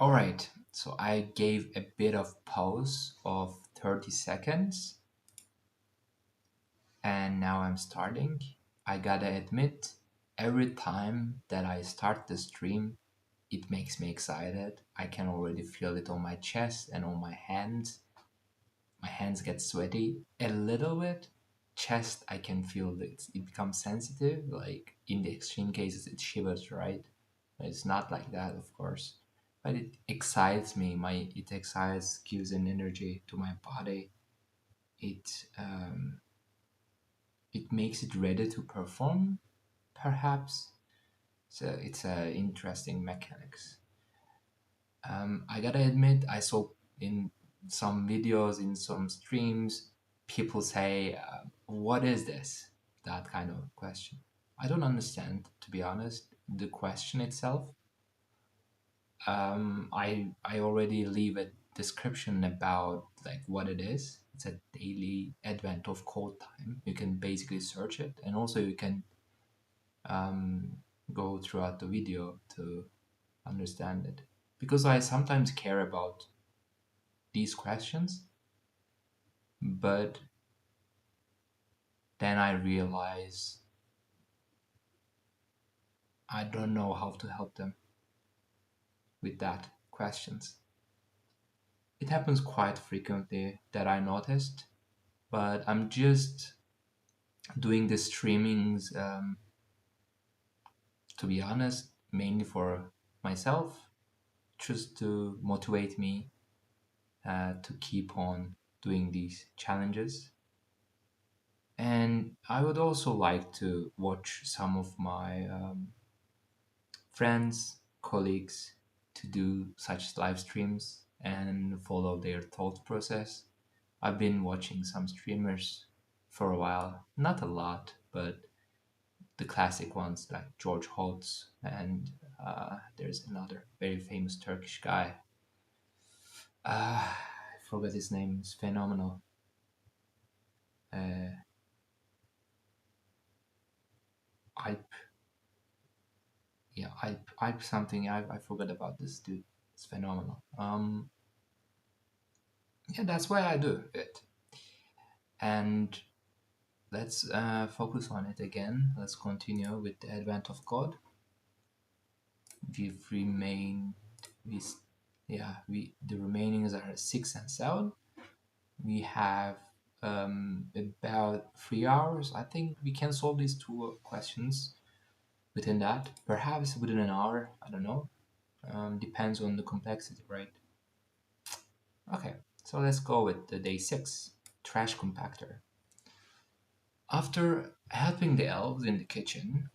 All right, so I gave a bit of pause of 30 seconds and now I'm starting. I gotta admit, every time that I start the stream, it makes me excited. I can already feel it on my chest and on my hands. My hands get sweaty a little bit. Chest, I can feel it becomes sensitive. Like in the extreme cases, it shivers, right? But it's not like that, of course. But it excites me. It excites, gives an energy to my body. It makes it ready to perform, perhaps. So it's a interesting mechanics. I gotta admit, I saw in some videos, in some streams, people say, "What is this?" That kind of question. I don't understand, to be honest, the question itself. I already leave a description about like what it is. It's a daily advent of code time. You can basically search it, and also you can um, go throughout the video to understand it. Because I sometimes care about these questions, but then I realize I don't know how to help them with that questions. It happens quite frequently that I noticed, but I'm just doing the streamings, to be honest, mainly for myself, just to motivate me to keep on doing these challenges. And I would also like to watch some of my friends, colleagues to do such live streams and follow their thought process. I've been watching some streamers for a while, not a lot, but the classic ones like George Holtz and there's another very famous Turkish guy. I forgot his name. It's phenomenal. Uh, I yeah, I something. I forgot about this dude. It's phenomenal. Yeah, that's why I do it. And let's focus on it again. Let's continue with the advent of code. We've remained, we, yeah, the remainings are 6 and 7. We have about 3 hours. I think we can solve these two questions within that. Perhaps within an hour. I don't know. Depends on the complexity, right? Okay, so let's go with the day 6, trash compactor. After helping the elves in the kitchen,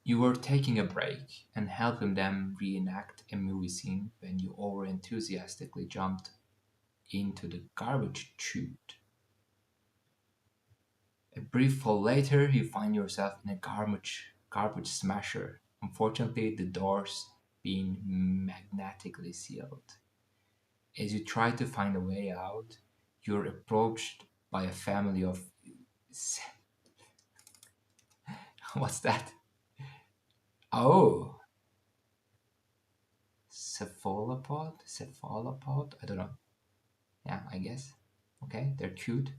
you were taking a break and helping them reenact a movie scene when you over enthusiastically jumped into the garbage chute. A brief fall later, you find yourself in a garbage smasher. Unfortunately, the doors being magnetically sealed. As you try to find a way out, you're approached by a family of what's that? Oh, cephalopod. I don't know. Yeah, I guess. Okay, they're cute.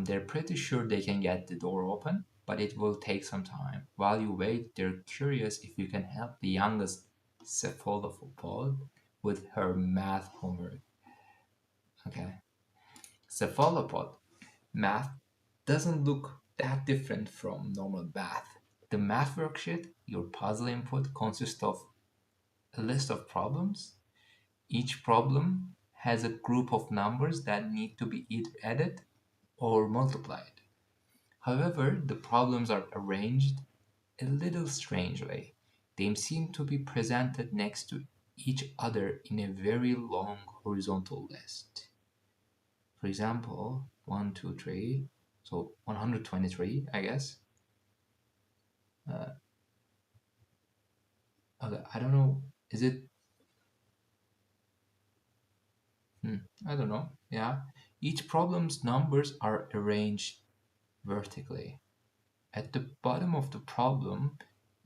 They're pretty sure they can get the door open, but it will take some time. While you wait, they're curious if you can help the youngest cephalopod with her math homework. Okay, cephalopod math doesn't look that different from normal math. The math worksheet, your puzzle input, consists of a list of problems. Each problem has a group of numbers that need to be either added or multiplied. However, the problems are arranged a little strangely. They seem to be presented next to each other in a very long horizontal list. For example, 1, 2, 3, so 123, I guess. Uh, okay, I don't know. Is it? I don't know. Yeah. Each problem's numbers are arranged vertically. At the bottom of the problem,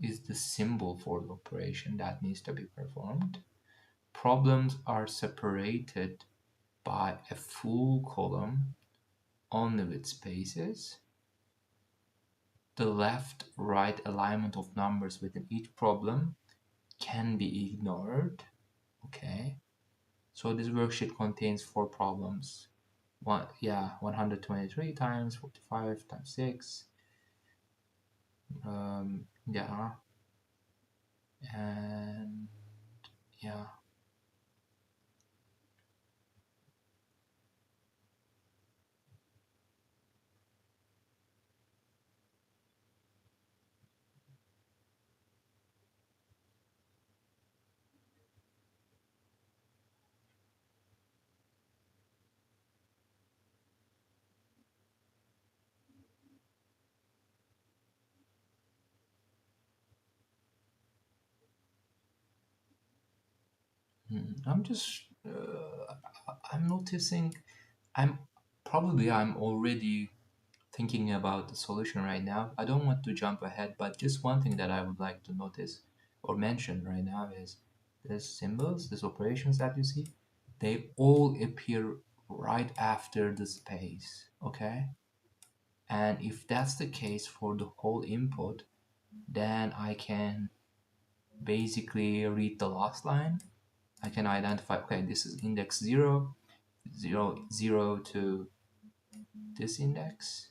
is the symbol for the operation that needs to be performed. Problems are separated by a full column only with spaces. The left-right alignment of numbers within each problem can be ignored. Okay, so this worksheet contains 4 problems. 123 times 45 times 6. Yeah, and yeah. I'm just, I'm noticing, I'm I'm already thinking about the solution right now. I don't want to jump ahead, but just one thing that I would like to notice or mention right now is these symbols, these operations that you see, they all appear right after the space, okay? And if that's the case for the whole input, then I can basically read the last line. I can identify, okay, this is index 0, 0, 0 to this index,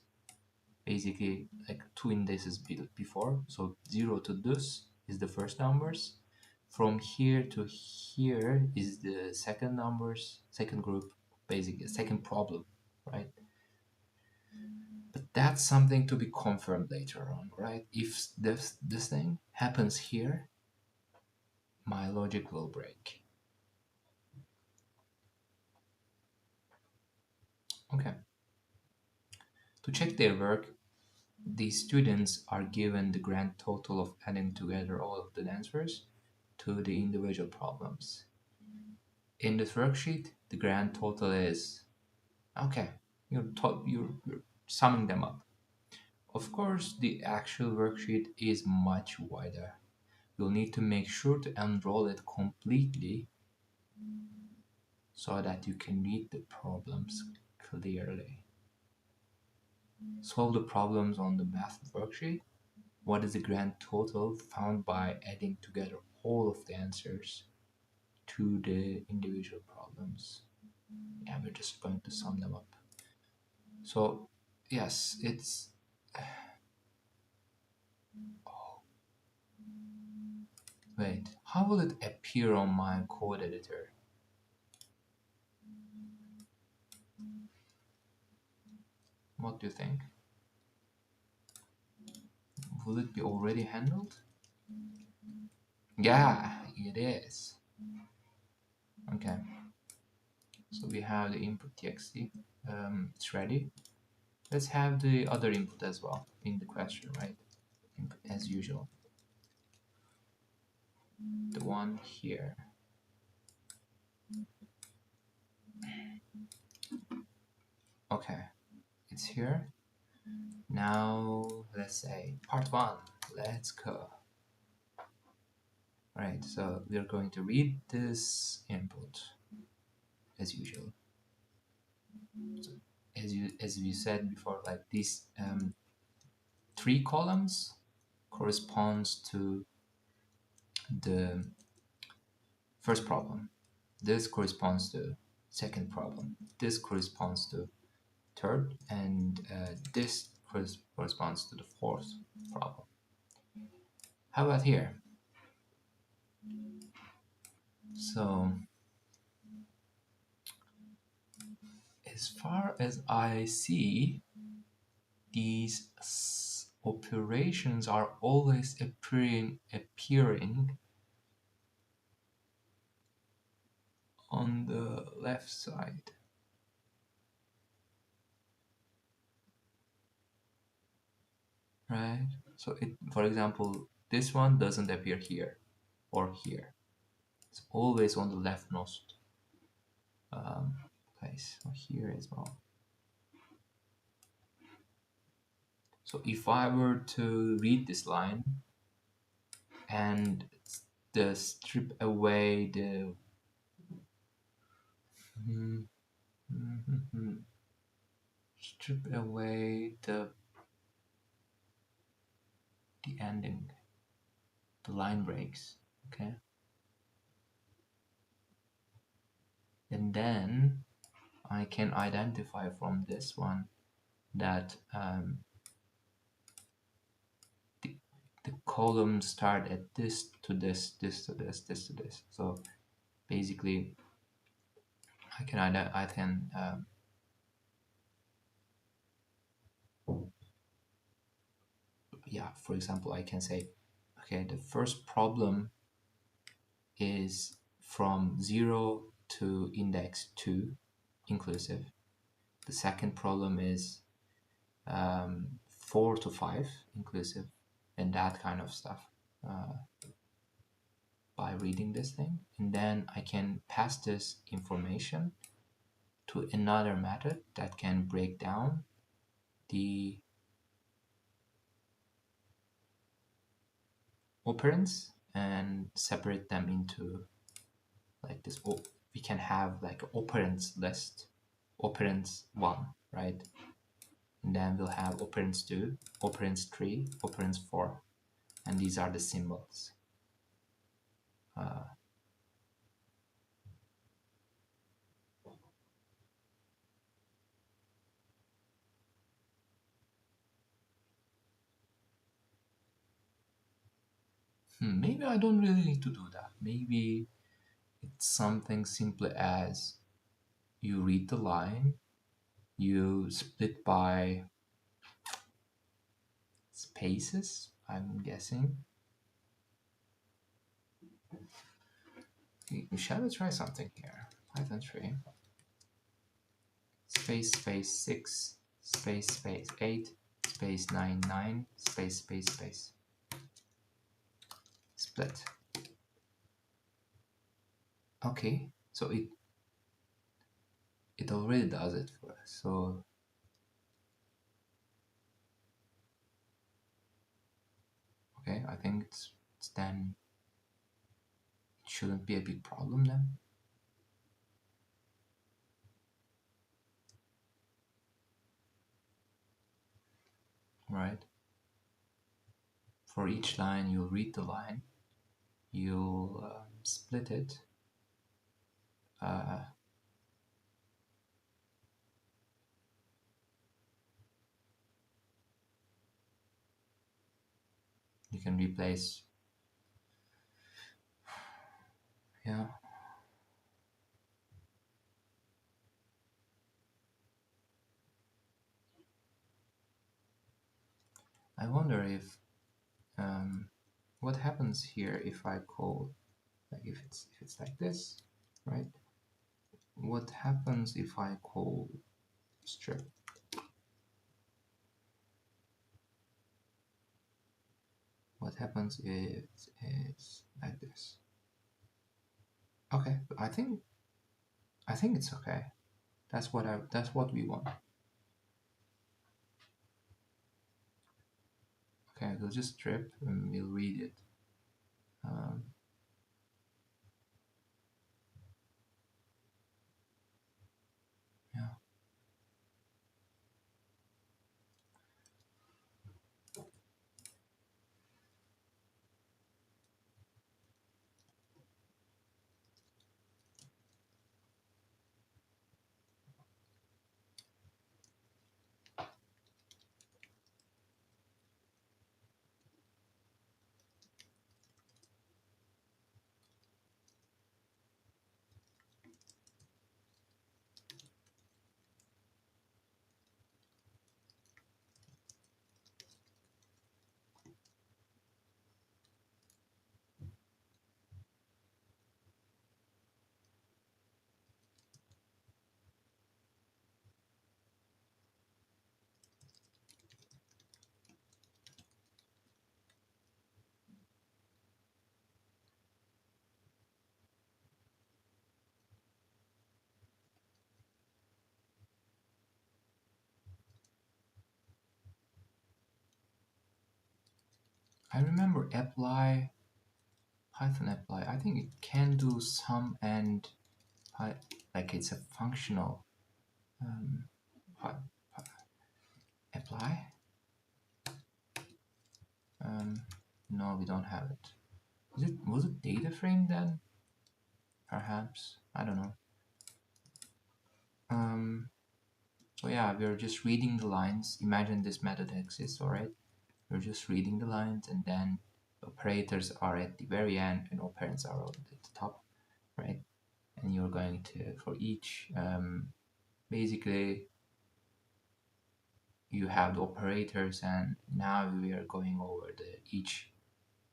basically like 2 indices before. So 0 to this is the first numbers. From here to here is the second numbers, second group, basically second problem, right? But that's something to be confirmed later on, right? If this thing happens here, my logic will break. Okay. To check their work, the students are given the grand total of adding together all of the answers to the individual problems. In this worksheet, the grand total is okay. You're summing them up. Of course, the actual worksheet is much wider. You'll need to make sure to enroll it completely so that you can read the problems clearly. Solve the problems on the math worksheet. What is the grand total found by adding together all of the answers to the individual problems? Yeah, we're just going to sum them up. So, yes, it's. Oh, wait, how will it appear on my code editor? What do you think? Will it be already handled? Yeah, it is. Okay, so we have the input txt. It's ready. Let's have the other input as well in the question, right? Input as usual. The one here. Okay, it's here. Now, let's say part one. Let's go. Right, so we're going to read this input as usual. So as you said before, like these 3 columns corresponds to the first problem. This corresponds to second problem. This corresponds to third, and this corresponds to the fourth problem. How about here? So as far as I see, these operations are always appearing on the left side. Right? So it, for example, this one doesn't appear here or here. It's always on the leftmost place, or here as well. So if I were to read this line, and the strip away the strip away the ending, the line breaks. Okay, and then I can identify from this one that the columns start at this to this, this to this, this to this. So basically, I can yeah, for example, I can say, okay, the first problem is from 0 to index 2 inclusive. The second problem is 4 to 5 inclusive, and that kind of stuff, by reading this thing. And then I can pass this information to another method that can break down the operands and separate them into like this. We can have like operands list, operands 1, right? And then we'll have operands 2, operands 3, operands 4, and these are the symbols. Maybe I don't really need to do that. Maybe it's something simple as you read the line, you split by spaces, I'm guessing. Shall we try something here? Python 3. Space, space 6, space, space 8, space 9, 9, space, space, space. Split. Okay, so it already does it for us. So okay, I think it's then it shouldn't be a big problem then. Right? For each line, you'll read the line, you'll split it. You can replace, yeah. I wonder if what happens here if I call, like if it's like this, right? What happens if I call strip? What happens if it's like this? Okay, I think it's okay. That's what we want. Okay, we'll just strip and we'll read it. Yeah. I remember apply Python apply. I think it can do sum and like it's a functional um, apply. No, we don't have it. Was it data frame then? Perhaps, I don't know. So yeah, we're just reading the lines. Imagine this method exists, all right? We're just reading the lines, and then operators are at the very end and operands are at the top, right? And you're going to, for each, basically you have the operators, and now we are going over each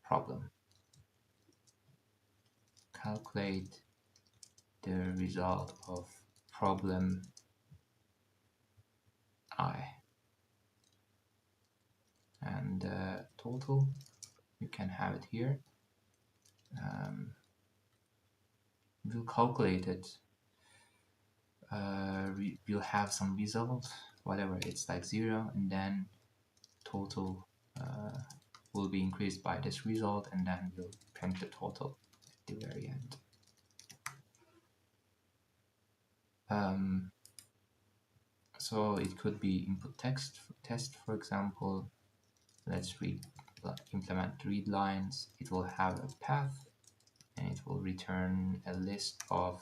problem. Calculate the result of problem I, and total, you can have it here. We'll calculate it. We'll have some result, whatever, it's like 0, and then total will be increased by this result, and then we'll print the total at the very end. So it could be input text test, for example. Let's implement read lines. It will have a path, and it will return a list of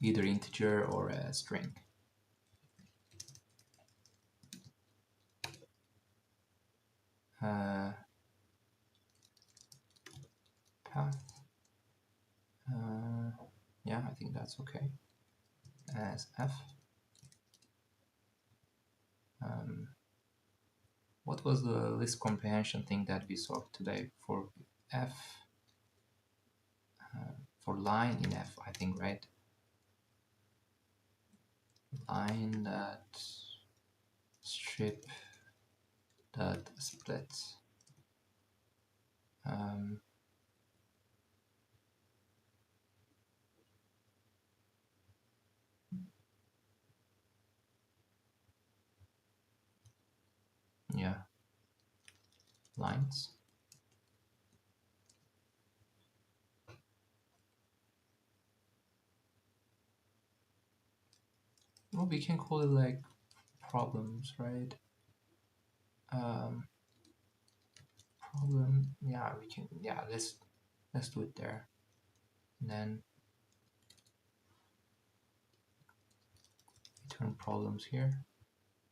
either integer or a string. Path. Yeah, I think that's okay. As f. What was the list comprehension thing that we saw today for f? For line in f, I think, right? Line that strip that split. Yeah, lines. Well, we can call it like problems, right? Problem. Yeah, we can. Yeah, let's do it there. And then return problems here.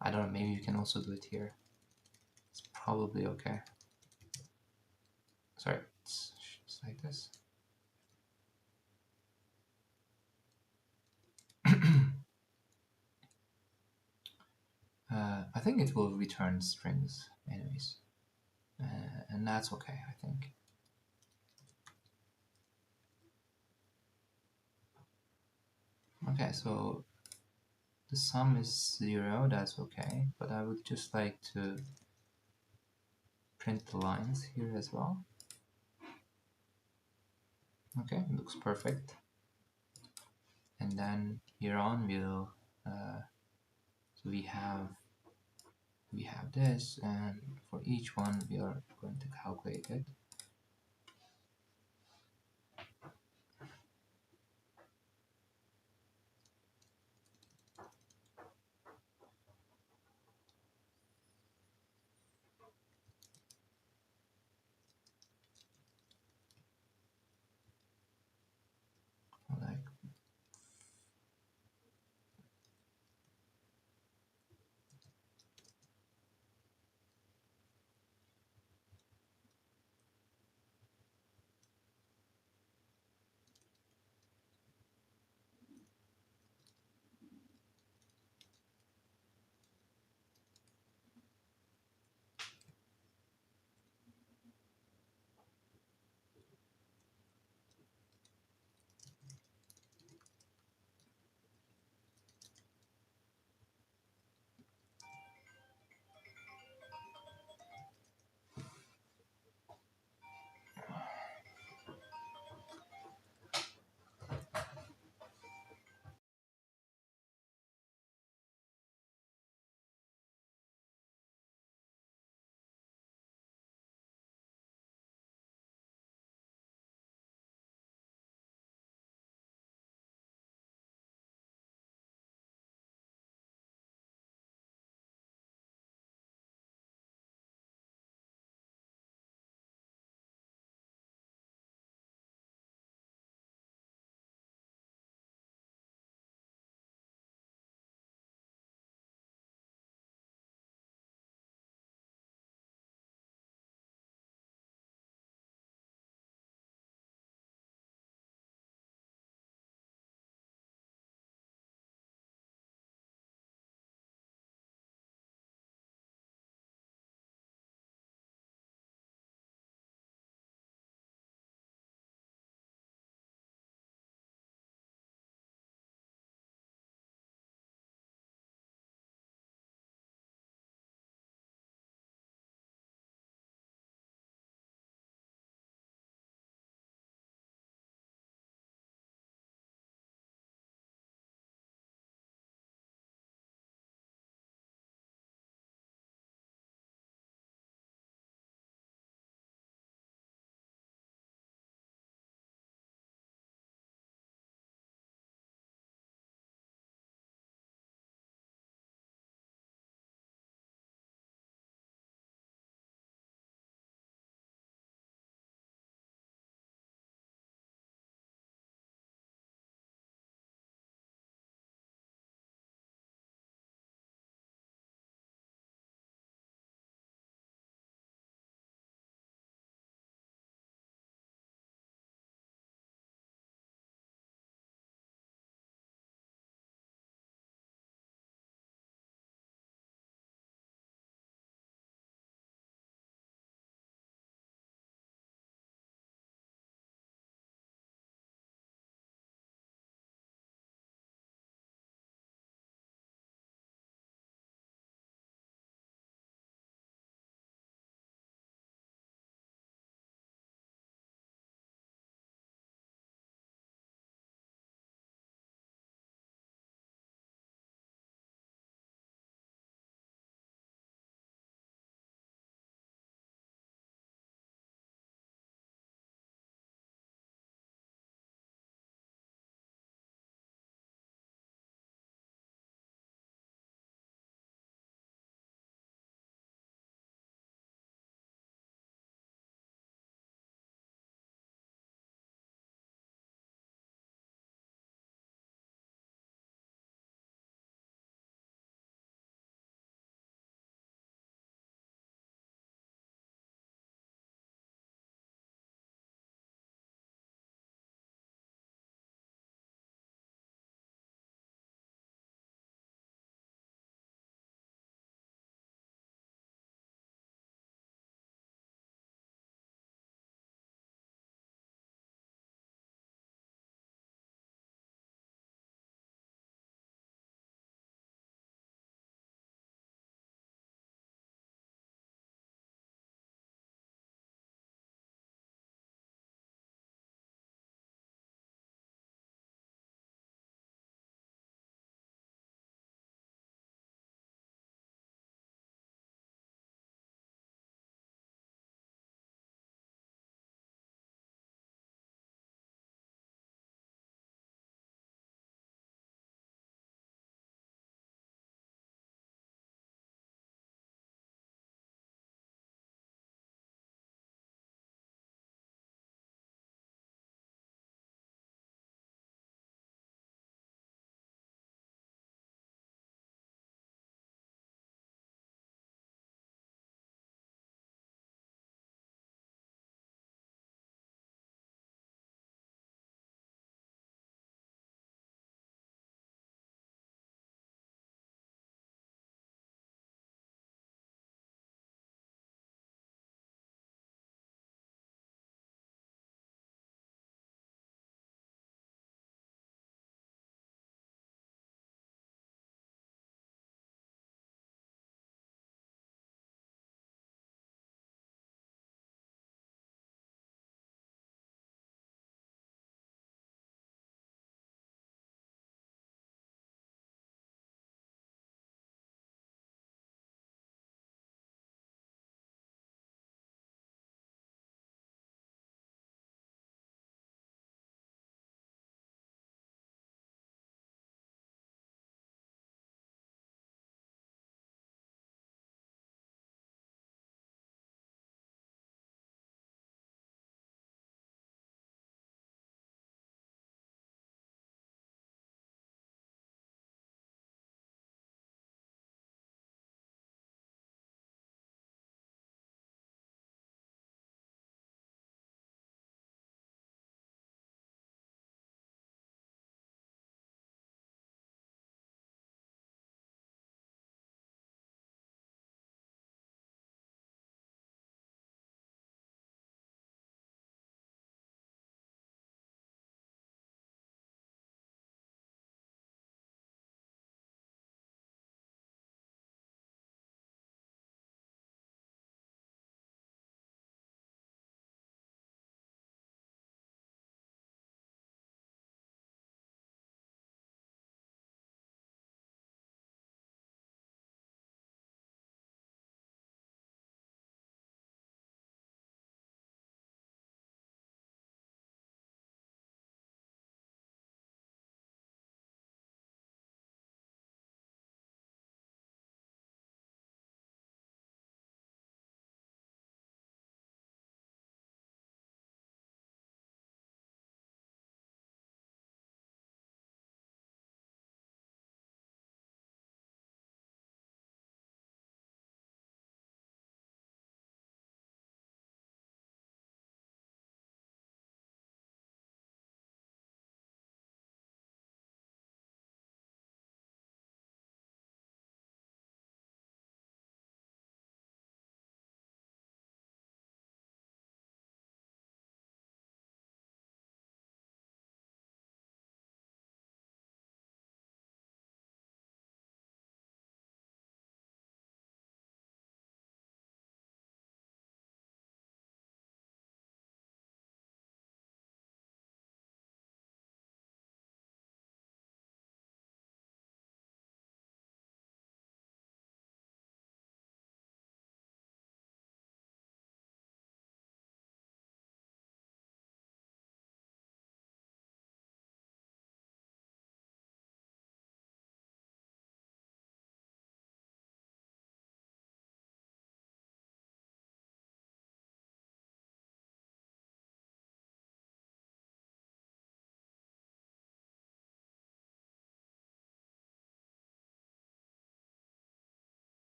I don't know. Maybe you can also do it here. It's probably okay. Sorry, it's like this. I think it will return strings anyways, and that's okay, I think. Okay, so the sum is 0, that's okay, but I would just like to print the lines here as well. Okay, it looks perfect. And then here on we'll so we have this, and for each one we are going to calculate it. Like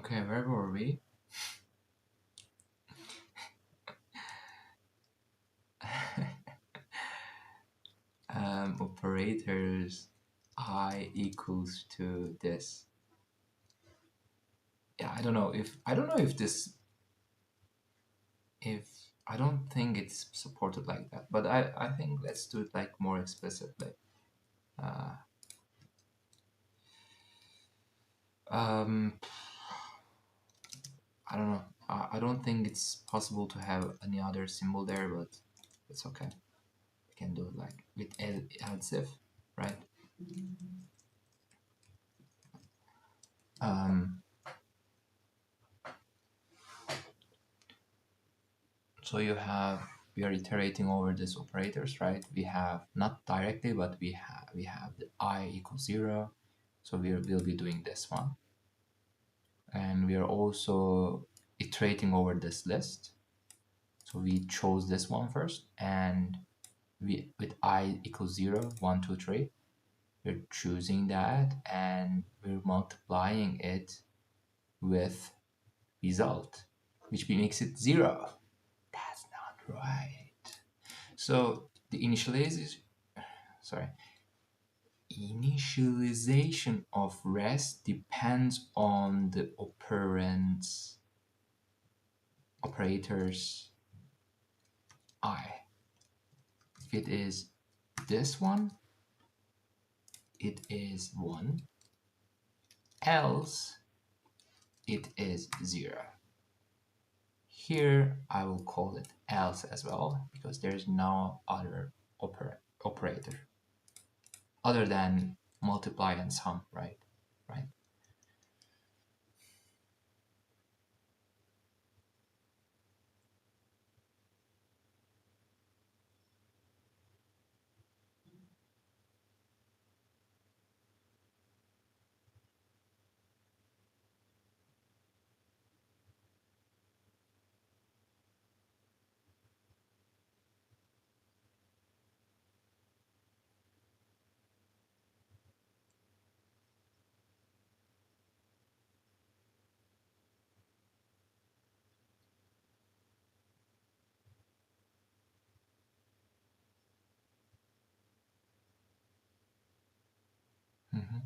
Okay, where were we? Operators I equals to this. Yeah, I don't know if this if I don't think it's supported like that, but I think let's do it like more explicitly. Uh, um, I don't know. I don't think it's possible to have any other symbol there, but it's okay. We can do it like with else if, right? Um, so we are iterating over these operators, right? We have not directly, but we have the I equals 0. So we'll be doing this one. And we are also iterating over this list. So we chose this one first, and we with I equals 0, 1, 2, 3, we're choosing that and we're multiplying it with result, which makes it 0. That's not right. So the initialization of rest depends on the operators I. If it is this one, it is 1, else it is 0. Here I will call it else as well, because there's no other operator other than multiply and sum, right? Right. Mm-hmm.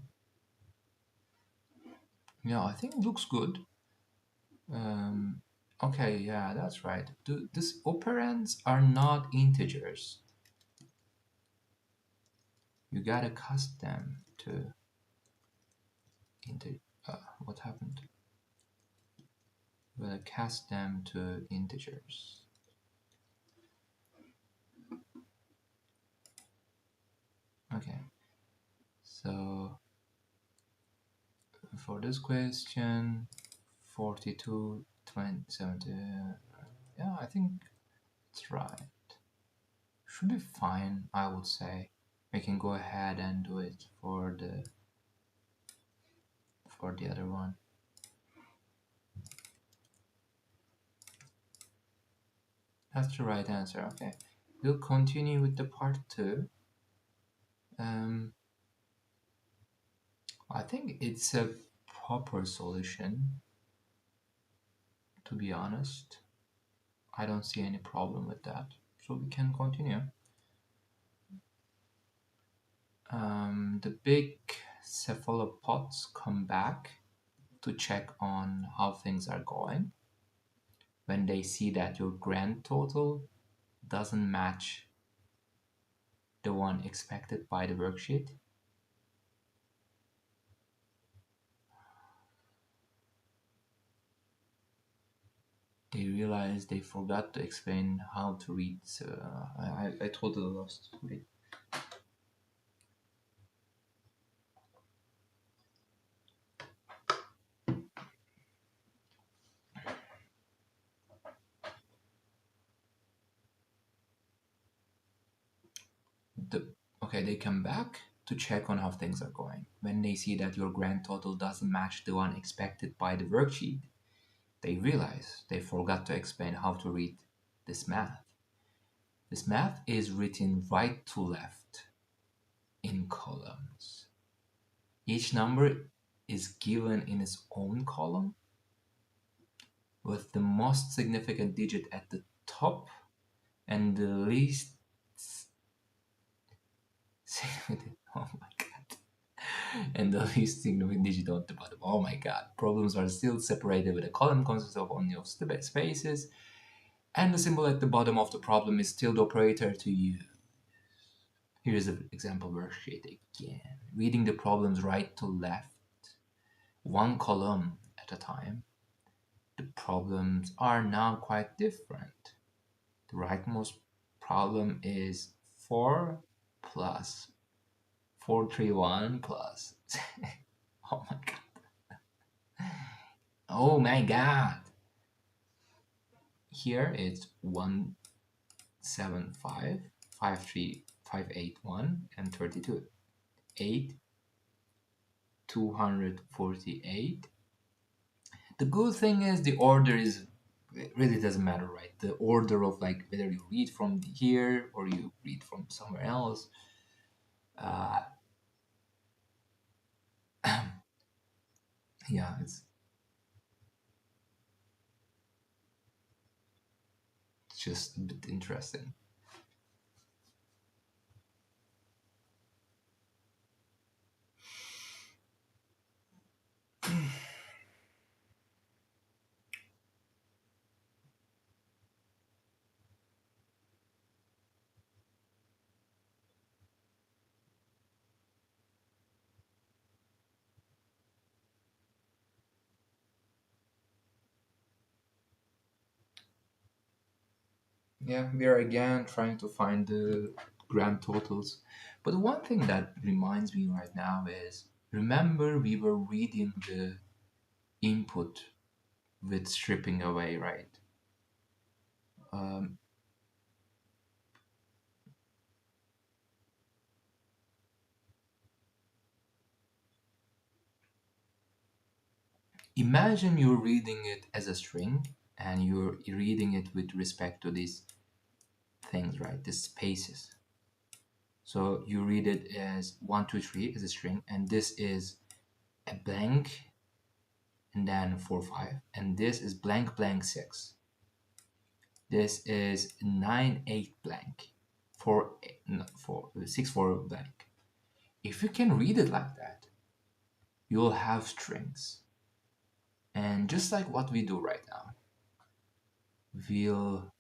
Yeah, I think it looks good. Um, okay, yeah, that's right. These operands are not integers. You gotta cast them to integer. What happened? You gotta cast them to integers. Okay, so for this question, 42, 20, 70, yeah, I think it's right. Should be fine, I would say. We can go ahead and do it for the other one. That's the right answer. Okay, we'll continue with the part 2. I think it's a proper solution, to be honest. I don't see any problem with that, so we can continue. The big cephalopods come back to check on how things are going. When they see that your grand total doesn't match the one expected by the worksheet, they realize they forgot to explain how to read. I totally lost. Wait. Okay, they come back to check on how things are going. When they see that your grand total doesn't match the one expected by the worksheet, they realize they forgot to explain how to read this math. This math is written right to left in columns. Each number is given in its own column, with the most significant digit at the top and the least significant, oh my god, and the least significant digit at the bottom. Oh my god, problems are still separated with a column consists of only of spaces, and the symbol at the bottom of the problem is still the operator to use. Here's an example worksheet again. Reading the problems right to left, one column at a time, the problems are now quite different. The rightmost problem is 4 plus 431 plus. Oh my god. Oh my god. Here it's 175, 53, 581, and 32. 8, 248. The good thing is the order is, it really doesn't matter, right? The order of like whether you read from here or you read from somewhere else. Uh, yeah, it's just a bit interesting. Yeah, we are again trying to find the grand totals. But one thing that reminds me right now is, remember we were reading the input with stripping away, right? Um, Imagine you're reading it as a string and you're reading it with respect to these things, right? The spaces. So you read it as 1, 2, 3 as a string, and this is a blank, and then 4, 5, and this is blank, blank, 6. This is 9, 8, blank, 4, no, 4, 6, 4, blank. If you can read it like that, you'll have strings. And just like what we do right now, we'll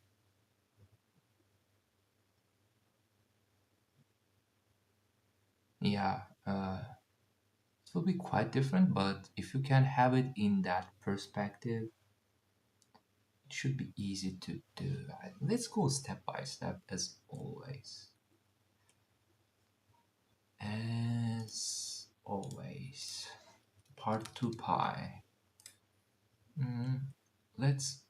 yeah, it will be quite different, but if you can have it in that perspective, it should be easy to do. Let's go step by step as always. As always. Part 2 pi. Let's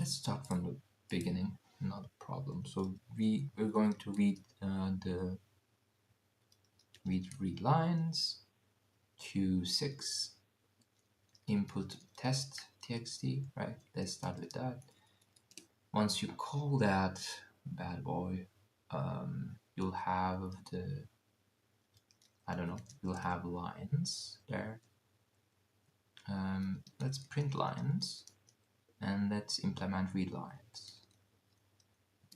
start from the beginning, not a problem. So we're going to read the read lines, Q6, input test txt, right? Let's start with that. Once you call that bad boy, you'll have the, I don't know, you'll have lines there. Let's print lines and let's implement read lines.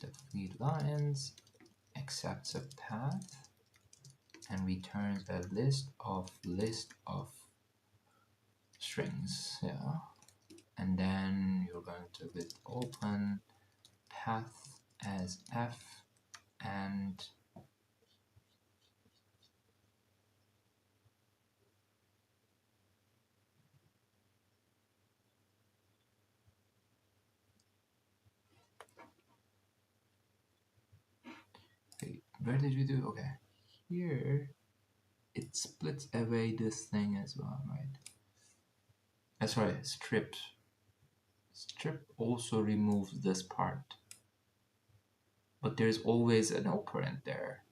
That read lines accepts a path and returns a list of strings, yeah. And then you're going to with open path as f and wait, where did we do? Okay, here it splits away this thing as well, right? Sorry, strip. Strip also removes this part, but there's always an operand there.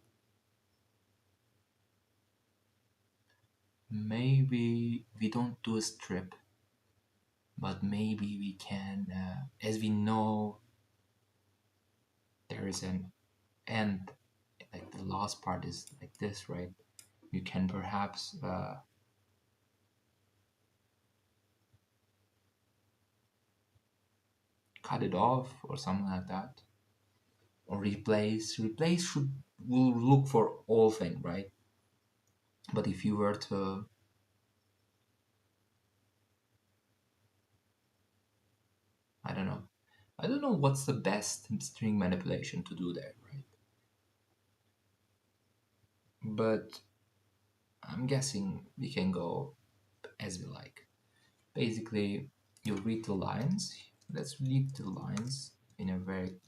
Maybe we don't do a strip, but maybe we can, as we know there is an end, like the last part is like this, right? You can perhaps cut it off or something like that. Or replace will look for all thing, right? But if you were to, I don't know, what's the best string manipulation to do there, right? But I'm guessing we can go as we like. Basically, you read the lines. Let's read the lines in a very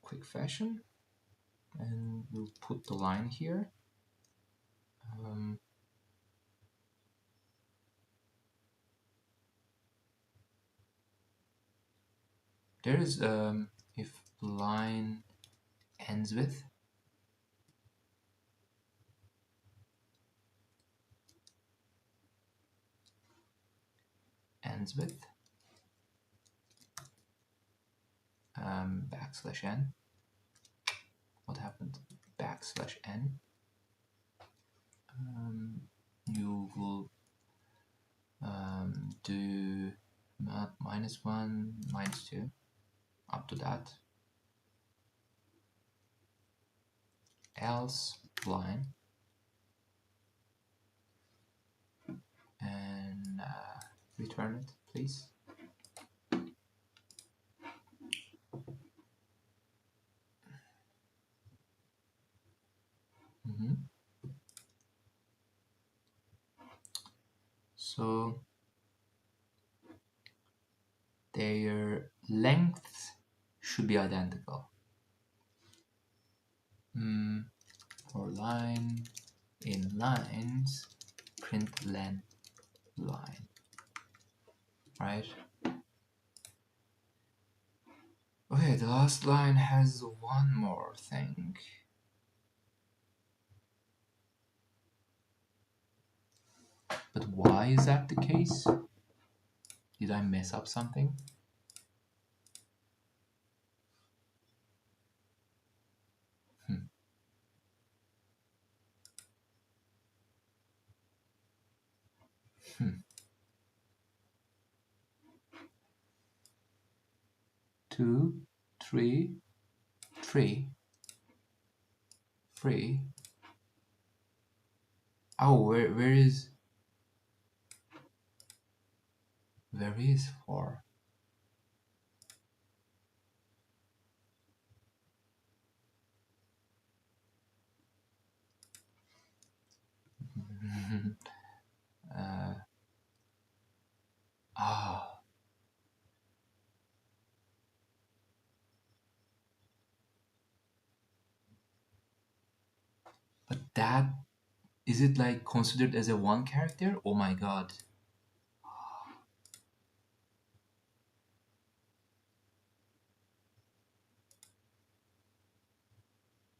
quick fashion, and we'll put the line here. There is if line ends with backslash n. What happened? Backslash n. You will do -1, -2, up to that. Else line, and return it, please. So their lengths should be identical. For line in lines, print len line, right? Okay, the last line has one more thing. But why is that the case? Did I mess up something? Two, three, three. Oh, where is 4? But that, is it like considered as a one character? Oh my god.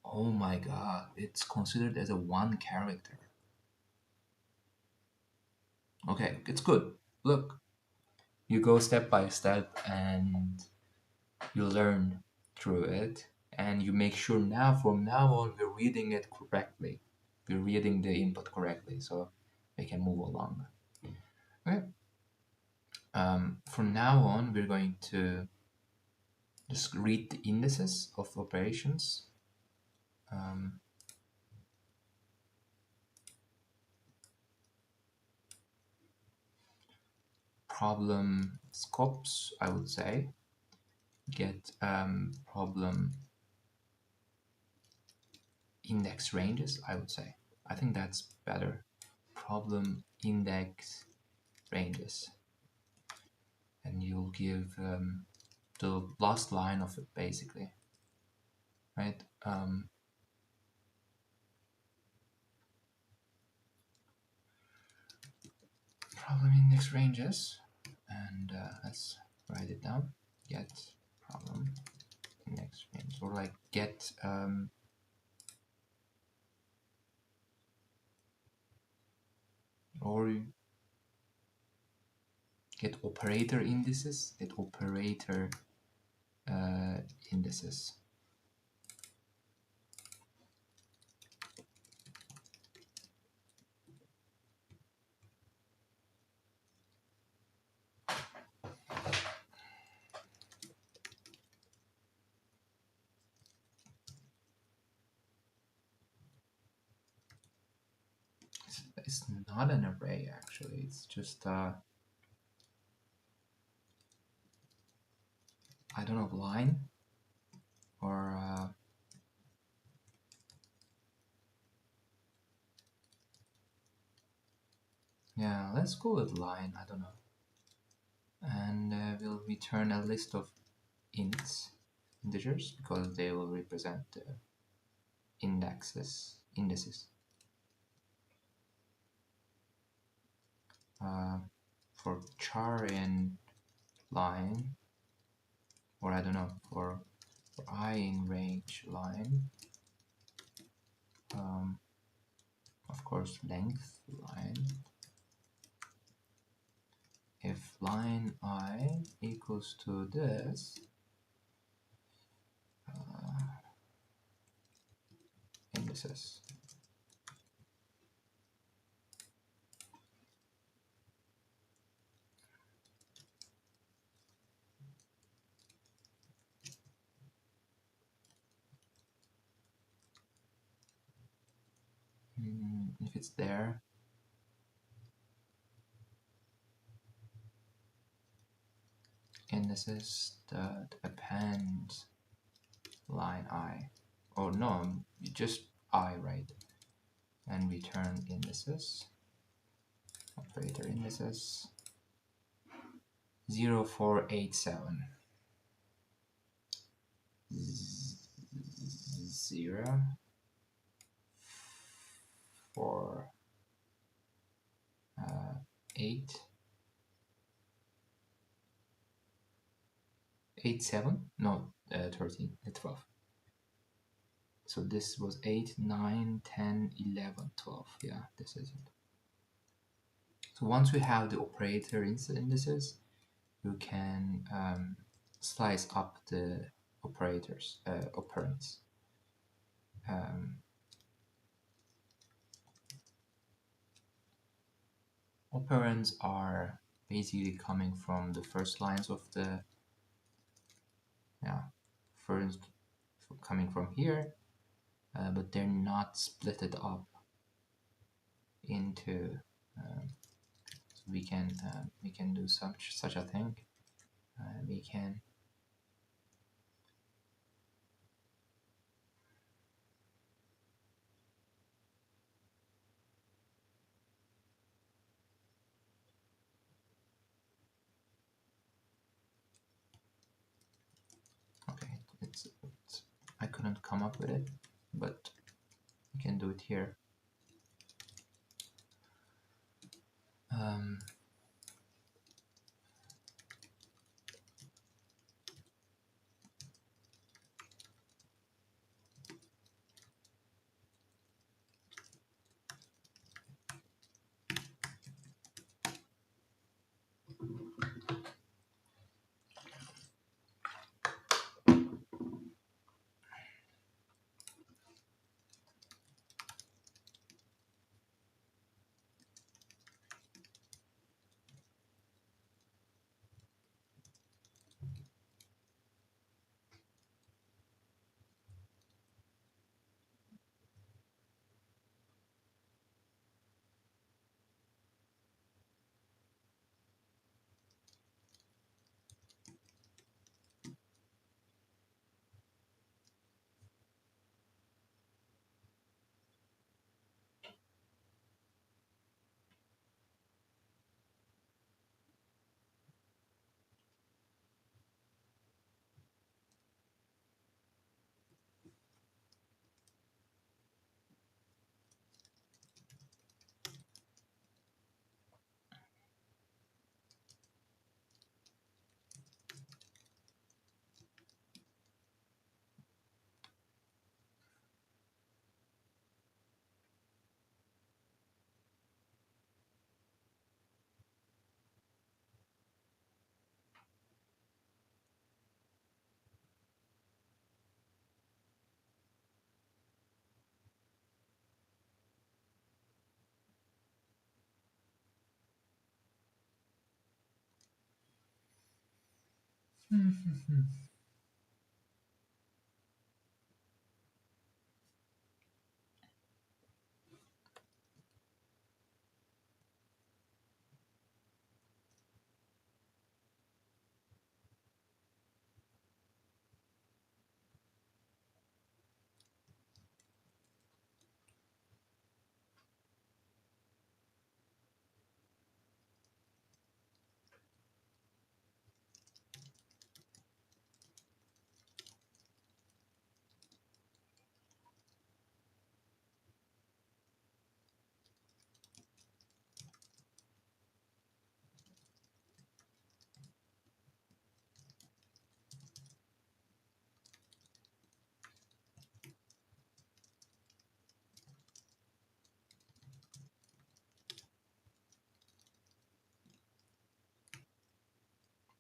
Oh my god, it's considered as a one character. Okay, it's good. Look, you go step by step and you learn through it, and you make sure now from now on we're reading it correctly. We're reading the input correctly, so we can move along. Okay. From now on, we're going to just read the indices of operations. Problem scopes, I would say. Get problem index ranges, I would say. I think that's better. Problem index ranges. And you'll give the last line of it, basically. Right? Problem index ranges. And let's write it down. Get problem index range. Or like get or get operator indices, indices. It's not an array actually. It's just I don't know, line or yeah, let's call it line. I don't know. And we'll return a list of integers because they will represent indices. For char in line, or I don't know, for I in range line, of course length line. If line I equals to this, indices. If it's there, indices that append line I, or no, just I, right? And return indices, operator indices 0487 0 4 8 8 7 no 13 12. So this was 8 9 10 11 12. Yeah, this is it. So once we have the operator indices, you can slice up the operators operands. Operands are basically coming from the first lines of the first coming from here, but they're not splitted up into so we can do such a thing. We can okay, it's I couldn't come up with it, but we can do it here.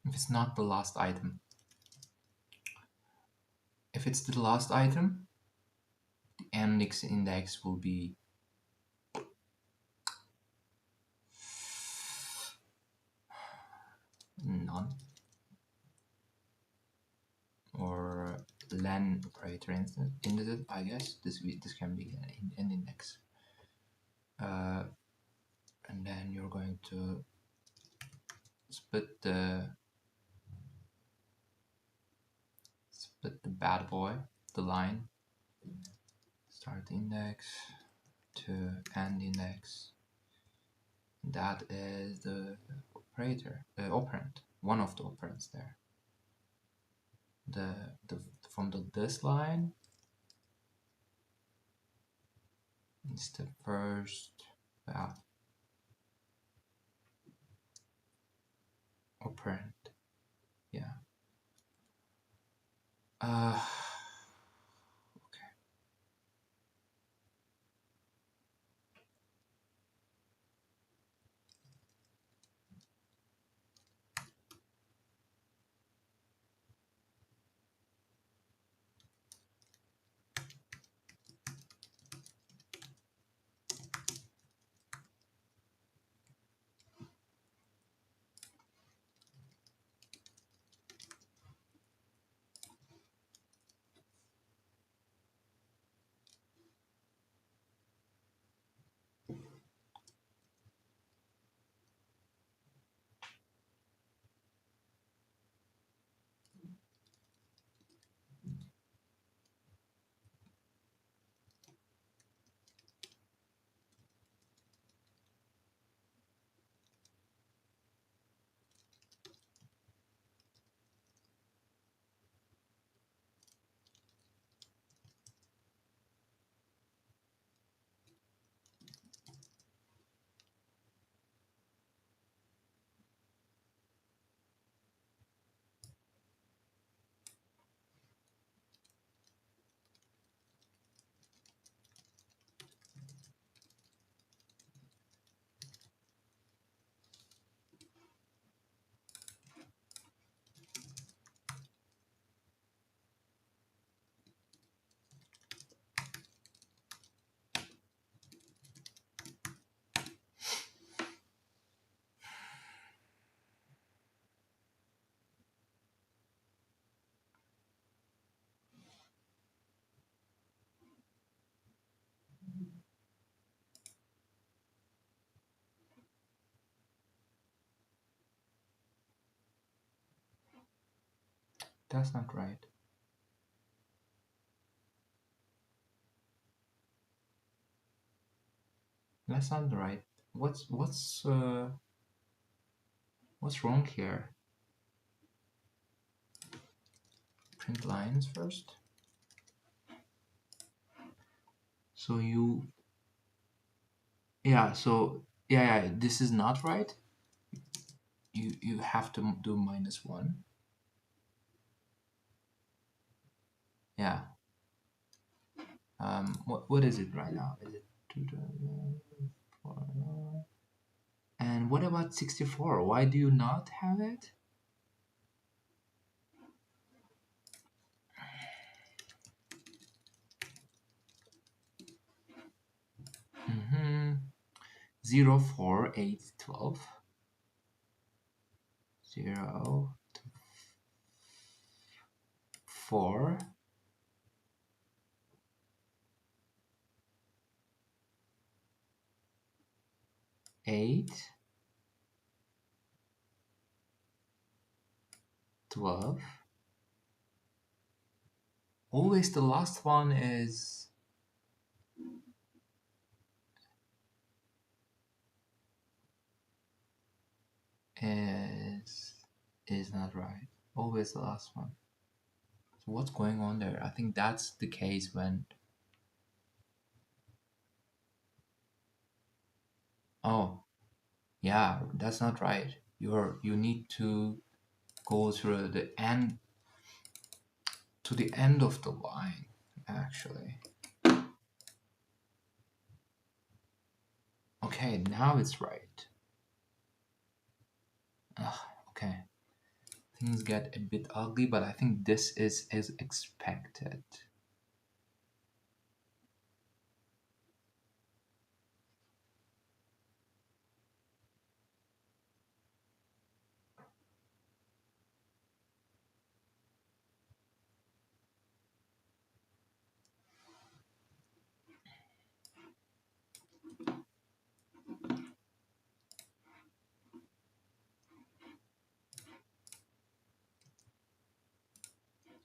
if it's not the last item. If it's the last item, the mnix index will be none, or len operator index. I guess this can be an index. And then you're going to split the bad boy, the line, start index to end index. That is the operator, the operand, one of the operands there. From this line is the first operand. Yeah. Okay. That's not right. That's not right. What's wrong here? Print lines first. So yeah, this is not right. You have to do -1. Yeah. What is it right now? Is it 2? And what about 64? Why do you not have it? Mm-hmm. 0, 4, 8, 12. 0, 4, 8, 12. Always the last one is not right. Always the last one. So what's going on there? I think that's the case when... Oh, yeah, that's not right. You need to go through the end to the end of the line, actually. Okay, now it's right. Okay. things get a bit ugly, but I think this is as expected.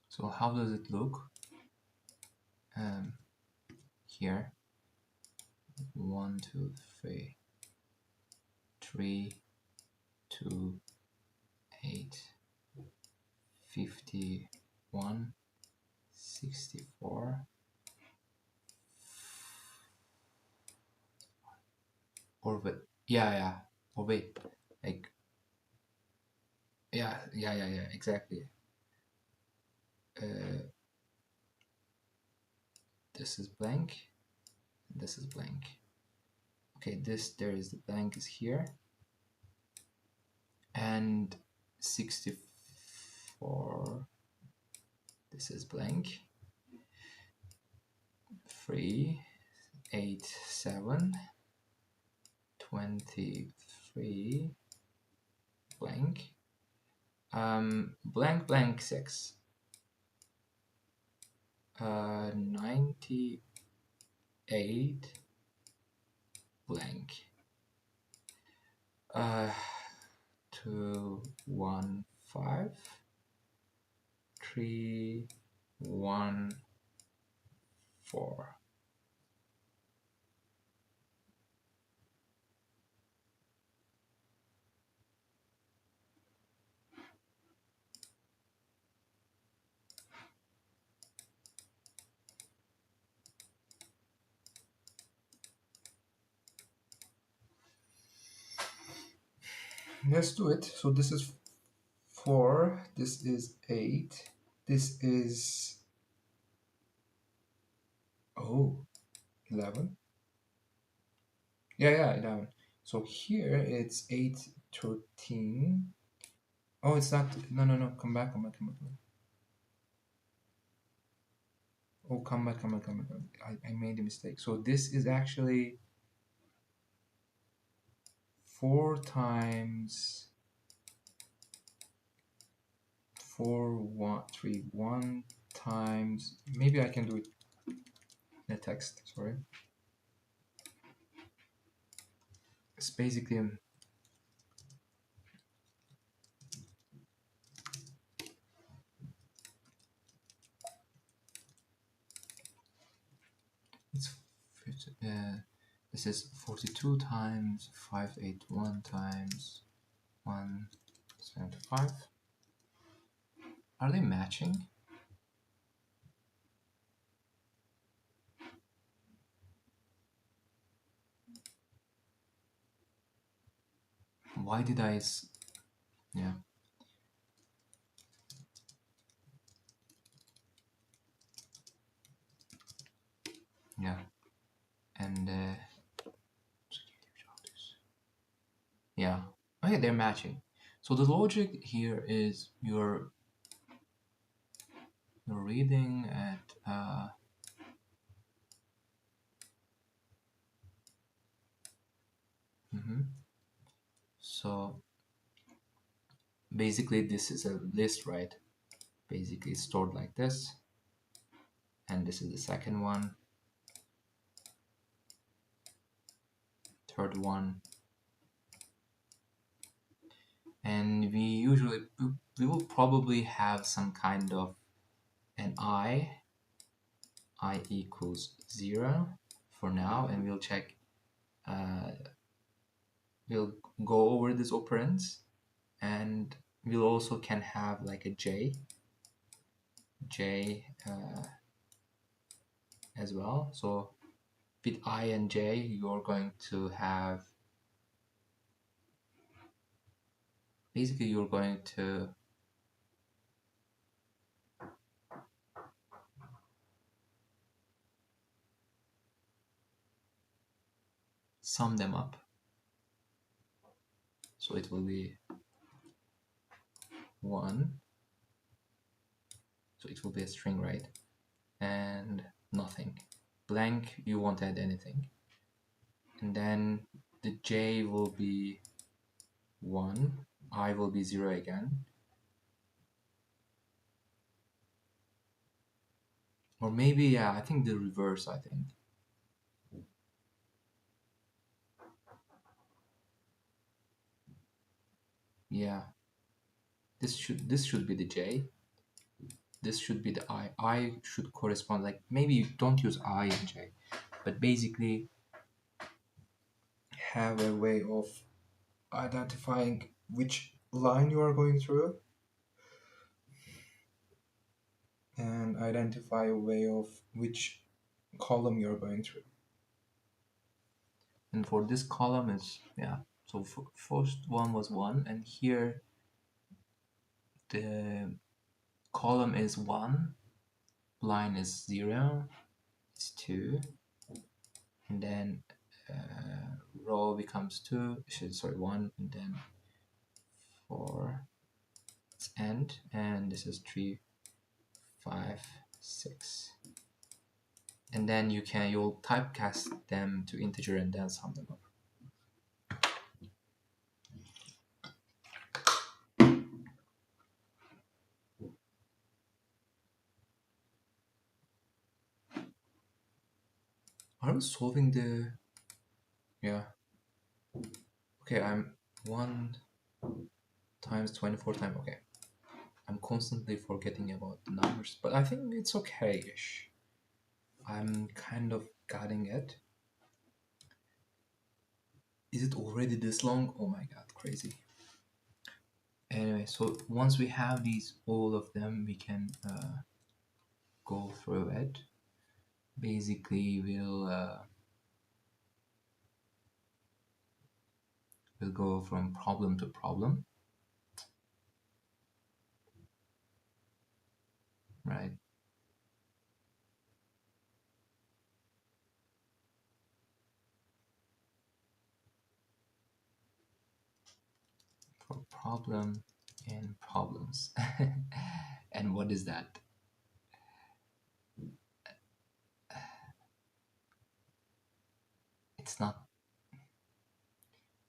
So how does it look? Here, 1, 2, 3, 3, 2, 8, 51, 64. Or wait, yeah. Or wait, like, yeah, exactly. This is blank, this is blank. Okay, there is the blank is here, and 64, this is blank. 3, 8, 7, 23, blank. Blank, blank, 6. 98, blank. 2, 1, 5, 3, 1, 4. Let's do it. So this is 4, this is 8, this is 11. Yeah, 11. So here it's 8, 13. Oh, it's not. No. Come back. Oh, come back. I made a mistake. So this is actually 4 times 4, 1, 3, 1 times. Maybe I can do it in a text. Sorry. It's basically it's this is 42 times 581 times 175. Are they matching? Why did I? Yeah. Yeah. And yeah. Okay, they're matching. So the logic here is you're reading at so basically this is a list, right? Basically it's stored like this, and this is the second one, third one, and we will probably have some kind of an I equals 0 for now, and we'll check we'll go over these operands, and we'll also can have like a j as well. So with I and j, you're going to have basically you're going to sum them up. So it will be 1, so it will be a string, right? And nothing. Blank, you won't add anything. And then the j will be 1, I will be 0 again. Or maybe, yeah, I think the reverse, I think. Yeah. This should be the j. This should be the I. I should correspond, like, maybe you don't use I and j, but basically have a way of identifying which line you are going through and identify a way of which column you're going through. And for this column is, yeah, so first one was 1, and here the column is 1, line is 0, it's 2, and then row becomes 2, sorry, 1, and then 4, it's end, and this is 3, 5, 6. And then you'll typecast them to integer and then sum them up. Are we solving the... Yeah. Okay, I'm 1 times 24 times, okay. I'm constantly forgetting about the numbers, but I think it's okay-ish. I'm kind of getting it. Is it already this long? Oh my god, crazy. Anyway, so once we have these, all of them, we can go through it. Basically, we'll go from problem to problem, right? For problem and problems. And what is that?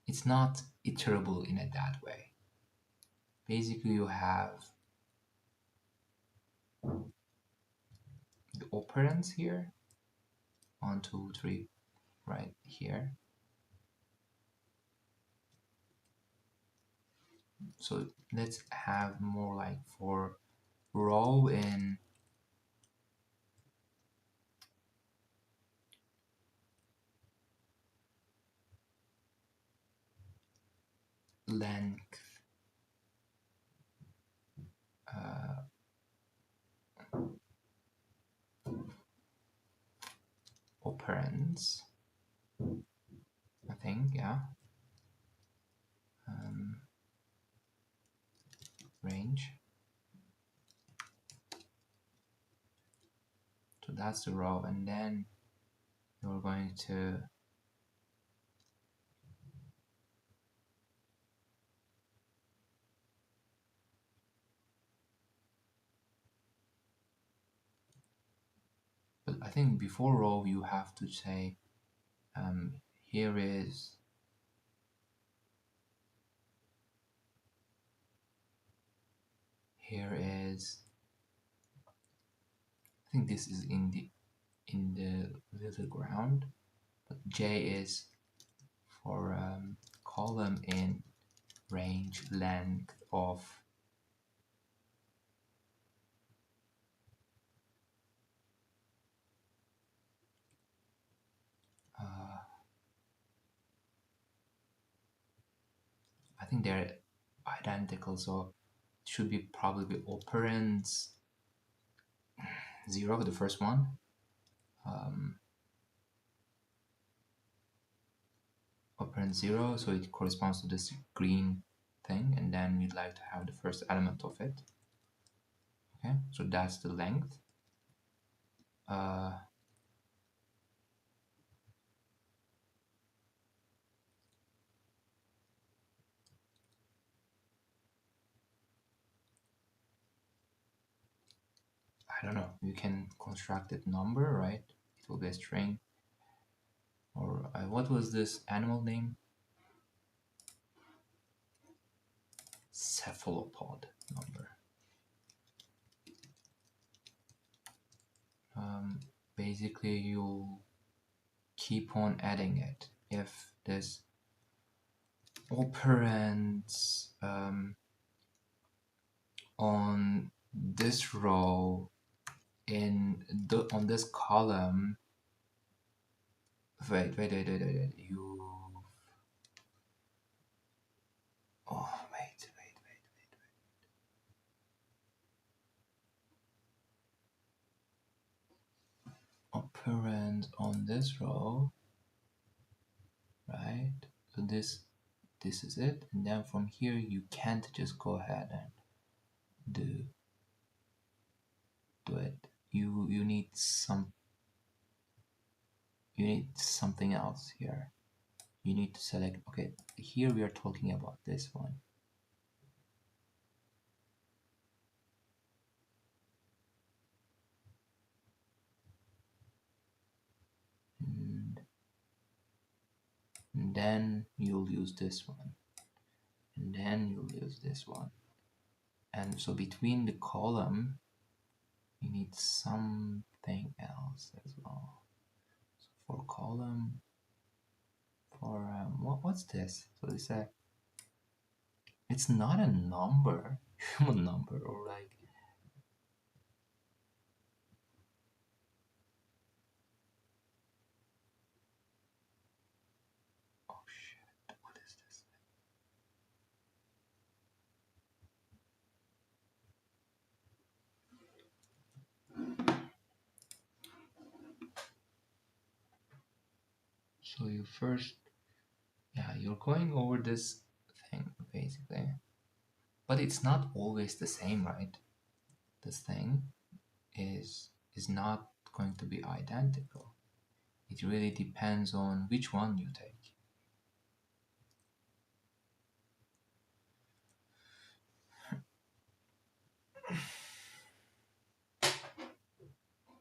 It's not iterable in that way. Basically, you have the operands here, 1, 2, 3, right here. So let's have more like for row in length operands, I think, yeah. Range. So that's the row, and then you're going to but I think before row you have to say here is I think this is in the little ground, but J is for column in range length of I think they're identical, so it should be probably operands 0, the first one. Operand 0, so it corresponds to this green thing, and then we'd like to have the first element of it. Okay, so that's the length. I don't know, you can construct it number, right? It will be a string. Or what was this animal name? Cephalopod number. Basically, you'll keep on adding it. If this operands on this row on this column, wait, you, oh, wait. Operand on this row, right? So this is it, and then from here you can't just go ahead and do it. You need something else here. You need to select, okay, here we are talking about this one. And then you'll use this one, and then you'll use this one. And so between the column you need something else as well. So for column, for what's this? So it's not a number, human number, or like, oh shit, what is this? So you first, yeah, you're going over this thing basically, but it's not always the same, right? This thing is not going to be identical. It really depends on which one you take.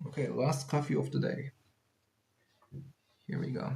Okay, last coffee of the day. Here we go.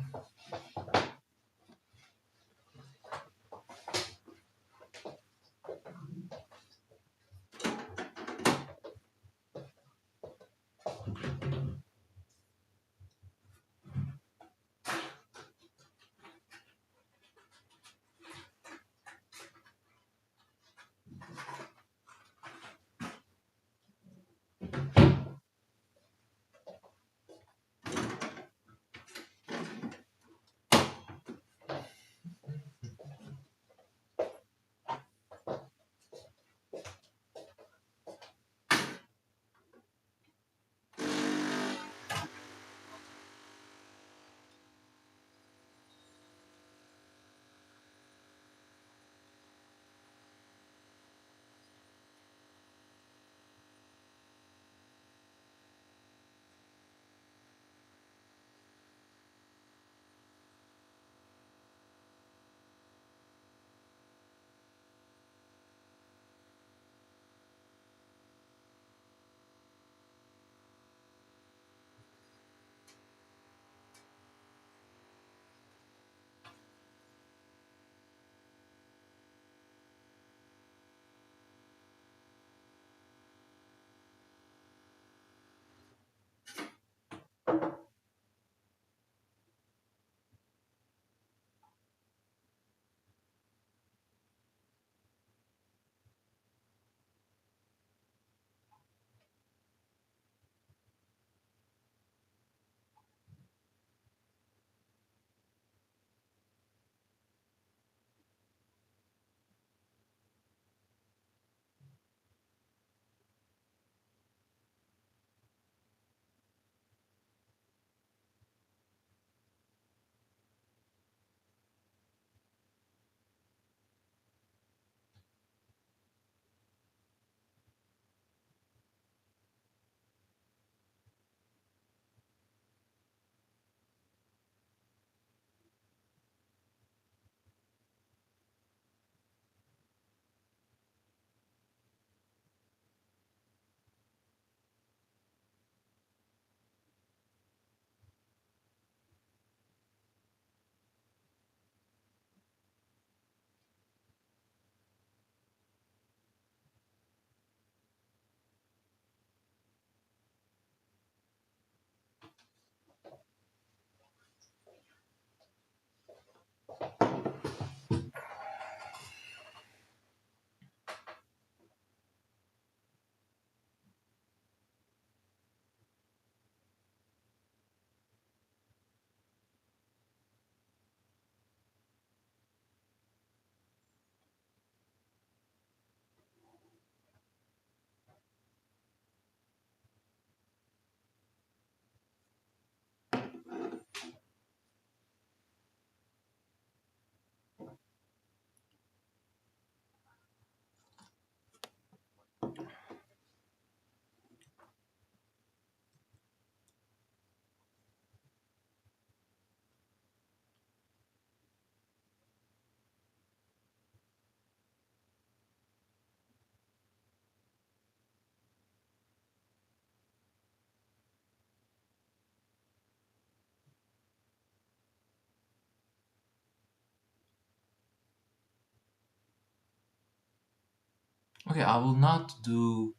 Okay, I will not do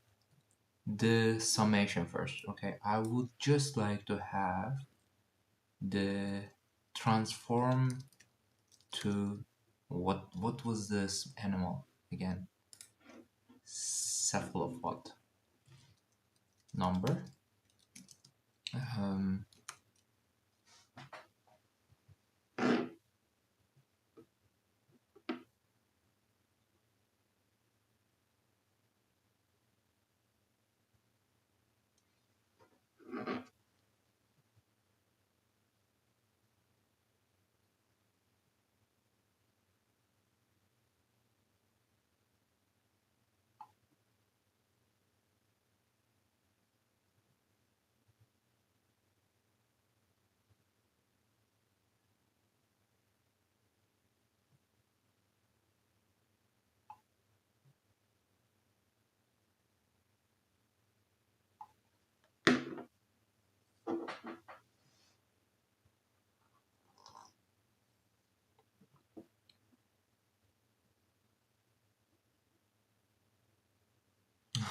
the summation first. Okay, I would just like to have the transform to what was this animal again? Cephalopod number. Um,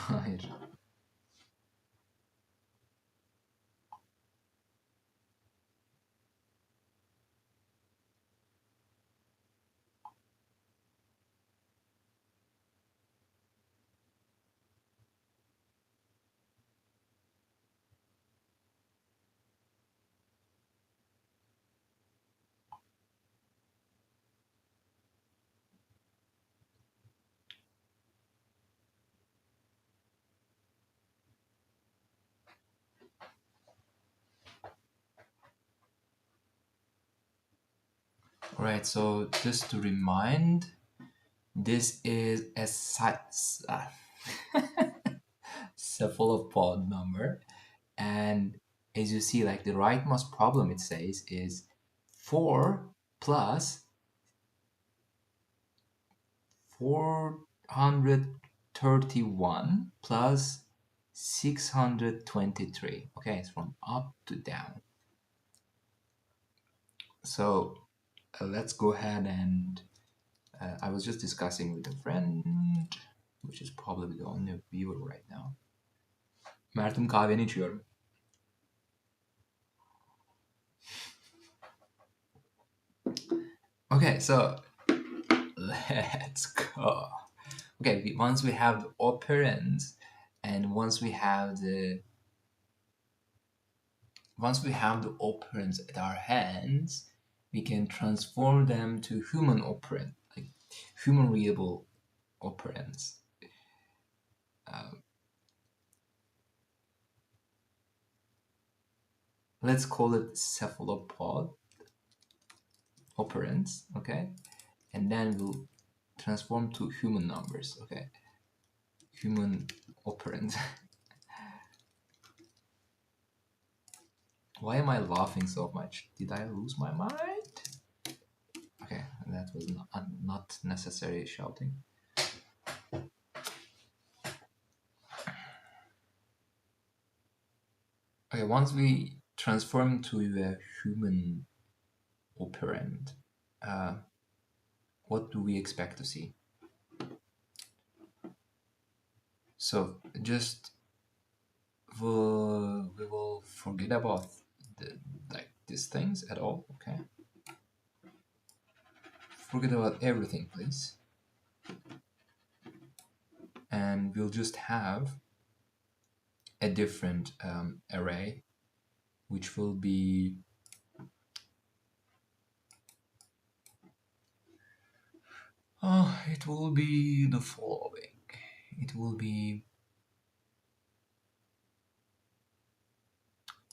hayır. Alright, so just to remind, this is a cephalopod number, and as you see, like the rightmost problem it says is 4 plus 431 plus 623. Okay, it's from up to down. So let's go ahead and I was just discussing with a friend, which is probably the only viewer right now. Mert'im kahveni içiyorum. Okay, so let's go. Okay, once we have the operands and once we have the operands at our hands, we can transform them to human operand, like human readable operands. Let's call it cephalopod operands, okay? And then we'll transform to human numbers, okay? Human operands. Why am I laughing so much? Did I lose my mind? Okay, that was not necessary shouting. Okay, once we transform to a human operand, what do we expect to see? So just we will forget about these things at all, okay? Forget about everything, please. And we'll just have a different array, which will be it will be the following. It will be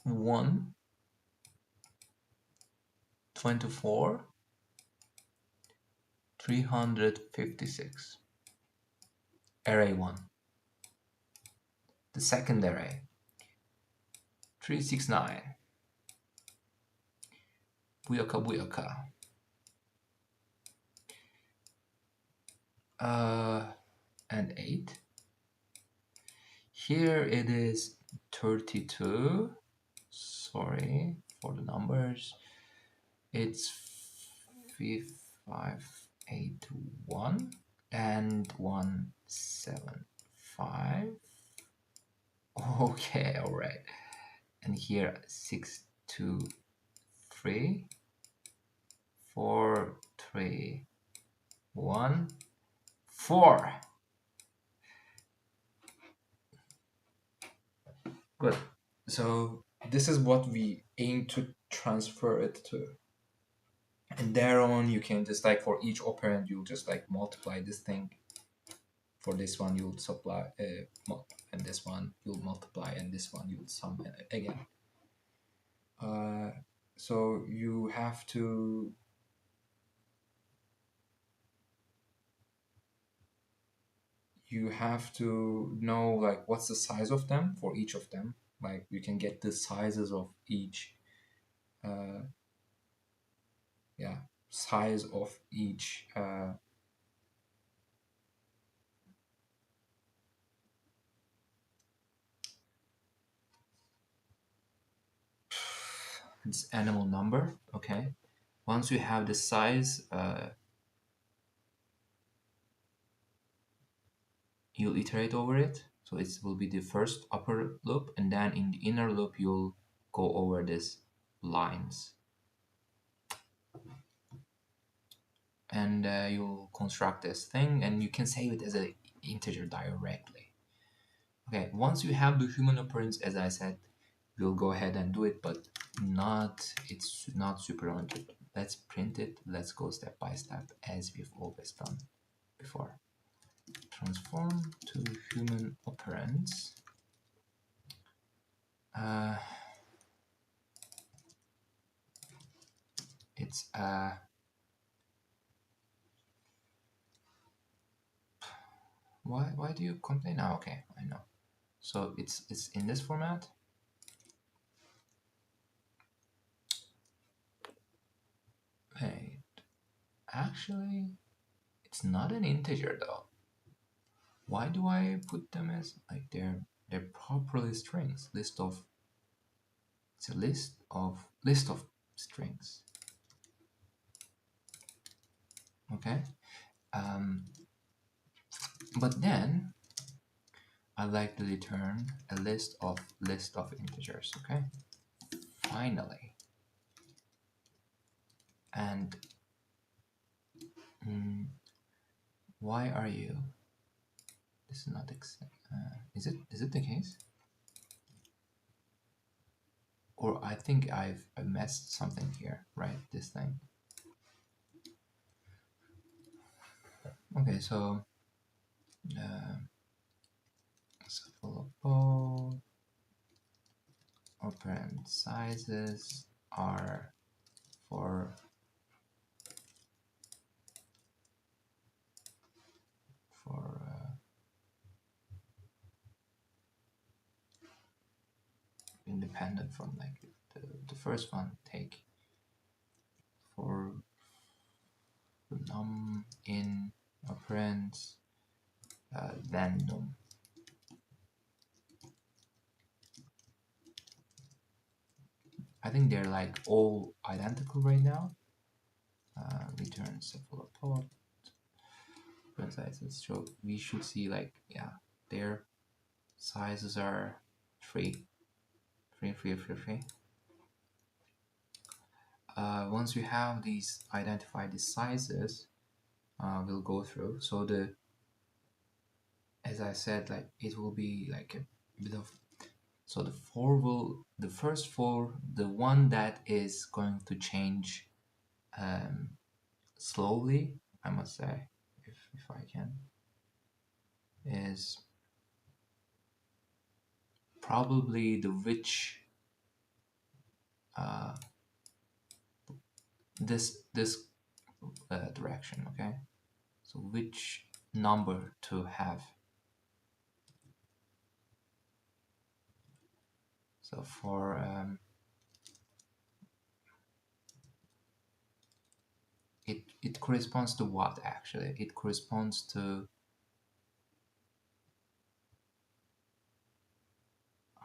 1, 24, 356. Array 1. The second array, 369. Buyaka buyaka. And 8. Here it is 32. Sorry for the numbers. It's 5581. and 175. Okay, all right. And here 623 431 4. Good. So this is what we aim to transfer it to. And thereon you can just like for each operand you'll just like multiply this thing. For this one you'll supply and this one you'll multiply and this one you'll sum again. So you have to know like what's the size of them for each of them. Like you can get the sizes of each size of each it's animal number. Okay, once you have the size, you'll iterate over it. So it will be the first upper loop, and then in the inner loop you'll go over this lines, and you'll construct this thing, and you can save it as an integer directly. Okay, once you have the human operands, as I said, we'll go ahead and do it, but it's not super limited. Let's print it. Let's go step by step as we've always done before. Transform to human operands. It's why do you complain now? Okay, I know. So it's in this format. Wait, actually, it's not an integer though. Why do I put them as like they're properly strings? It's a list of strings. Okay, but then I like to return a list of integers. Okay, finally, and why are you? This is not is it the case? Or I think I messed something here, right? This thing. Okay, so cephalopod operand sizes are for independent from like the first one. Take for num in operands then num. I think they're like all identical right now. Return cephalopod sizes. So we should see like their sizes are 3. Once we have these identified the sizes, we'll go through. So as I said, like it will be like a bit of. So the first 4, the one that is going to change slowly, I must say, if I can, is probably the which this direction. Okay, so which number to have. So for it corresponds to what actually? It corresponds to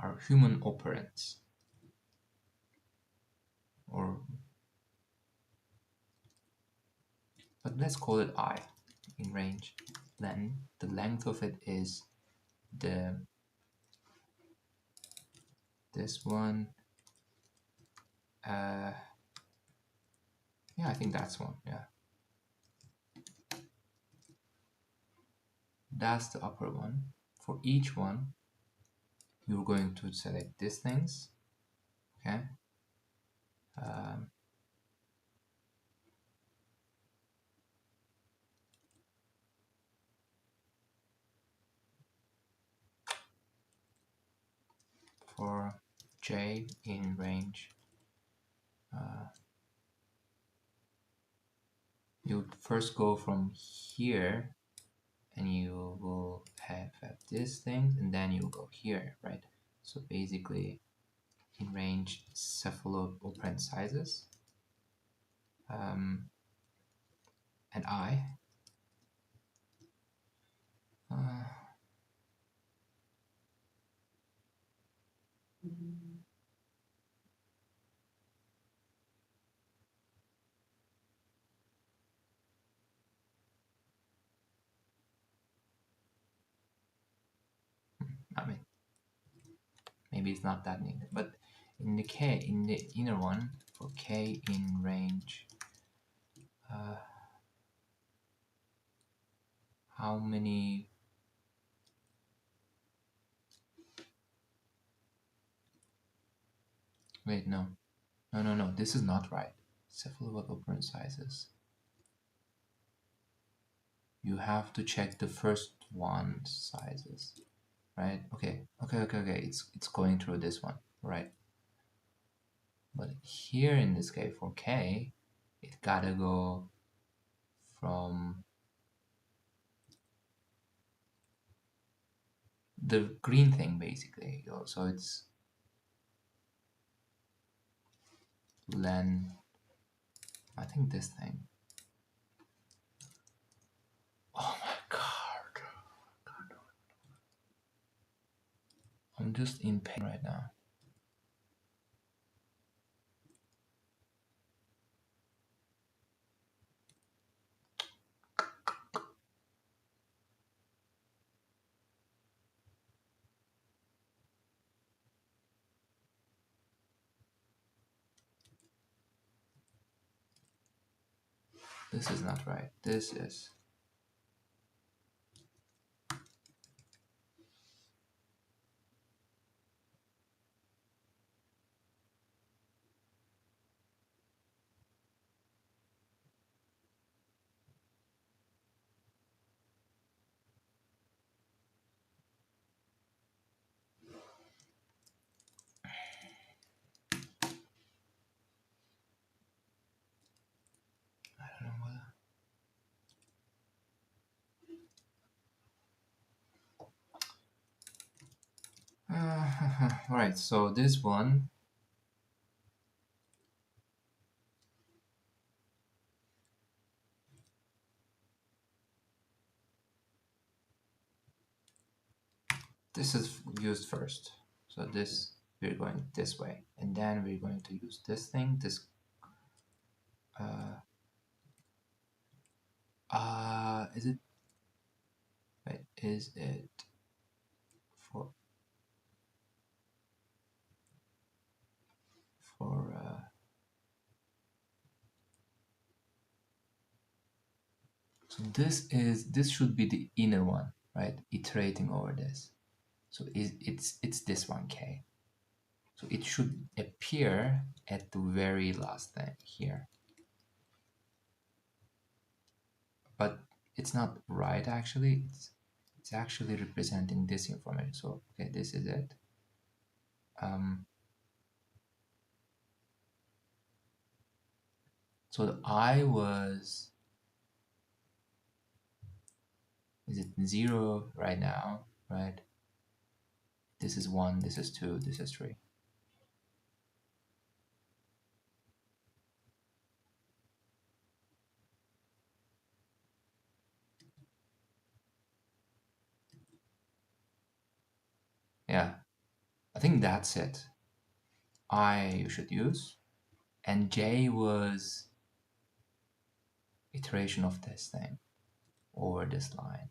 our human operands, or but let's call it I. in range, then the length of it is this one. Yeah, I think that's one. Yeah, that's the upper one. For each one, you're going to select these things. Okay. For J in range, you first go from here and you will have this thing, and then you go here, right? So basically in range cephalopoprint sizes, and I I mean, maybe it's not that needed, but in the K, in the inner one, for K in range, how many? Wait, no, this is not right. Cephalopoprint sizes. You have to check the first one sizes, right? Okay. It's going through this one, right? But here in this case for K, it gotta go from the green thing basically. So it's len, I think this thing. Oh my god. I'm just in pain right now. This is not right. This is. I don't know what. Right, so this one, this is used first. So this, we're going this way, and then we're going to use this thing, this is it, wait, is it for so this should be the inner one, right? Iterating over this. So it's this one K. So it should appear at the very last thing here. But it's not right actually. It's actually representing this information. So okay, this is it. So the I was, is it 0 right now, right? This is 1, this is 2, this is 3. Yeah, I think that's it. I you should use, and J was iteration of this thing, over this line.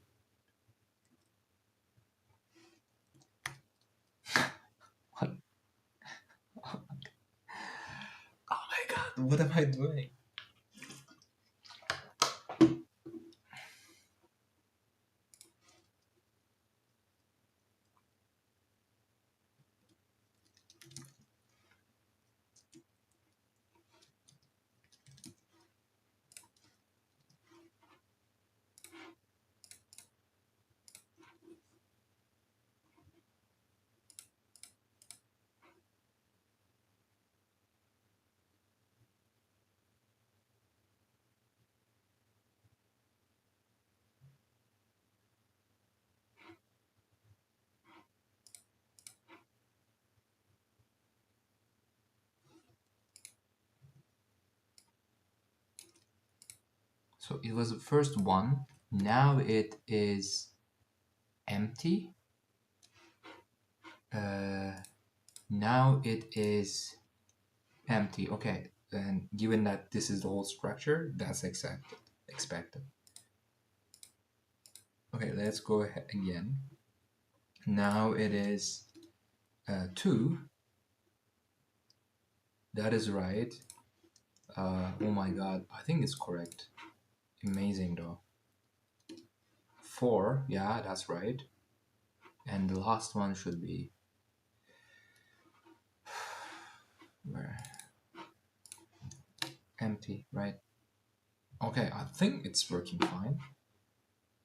What? Oh my god, what am I doing? So it was the first one. Now it is empty. Now it is empty. Okay, and given that this is the whole structure, that's expected. Okay, let's go ahead again. Now it is 2. That is right. Oh my god, I think it's correct. Amazing though. 4, yeah, that's right. And the last one should be where? Empty, right? Okay, I think it's working fine.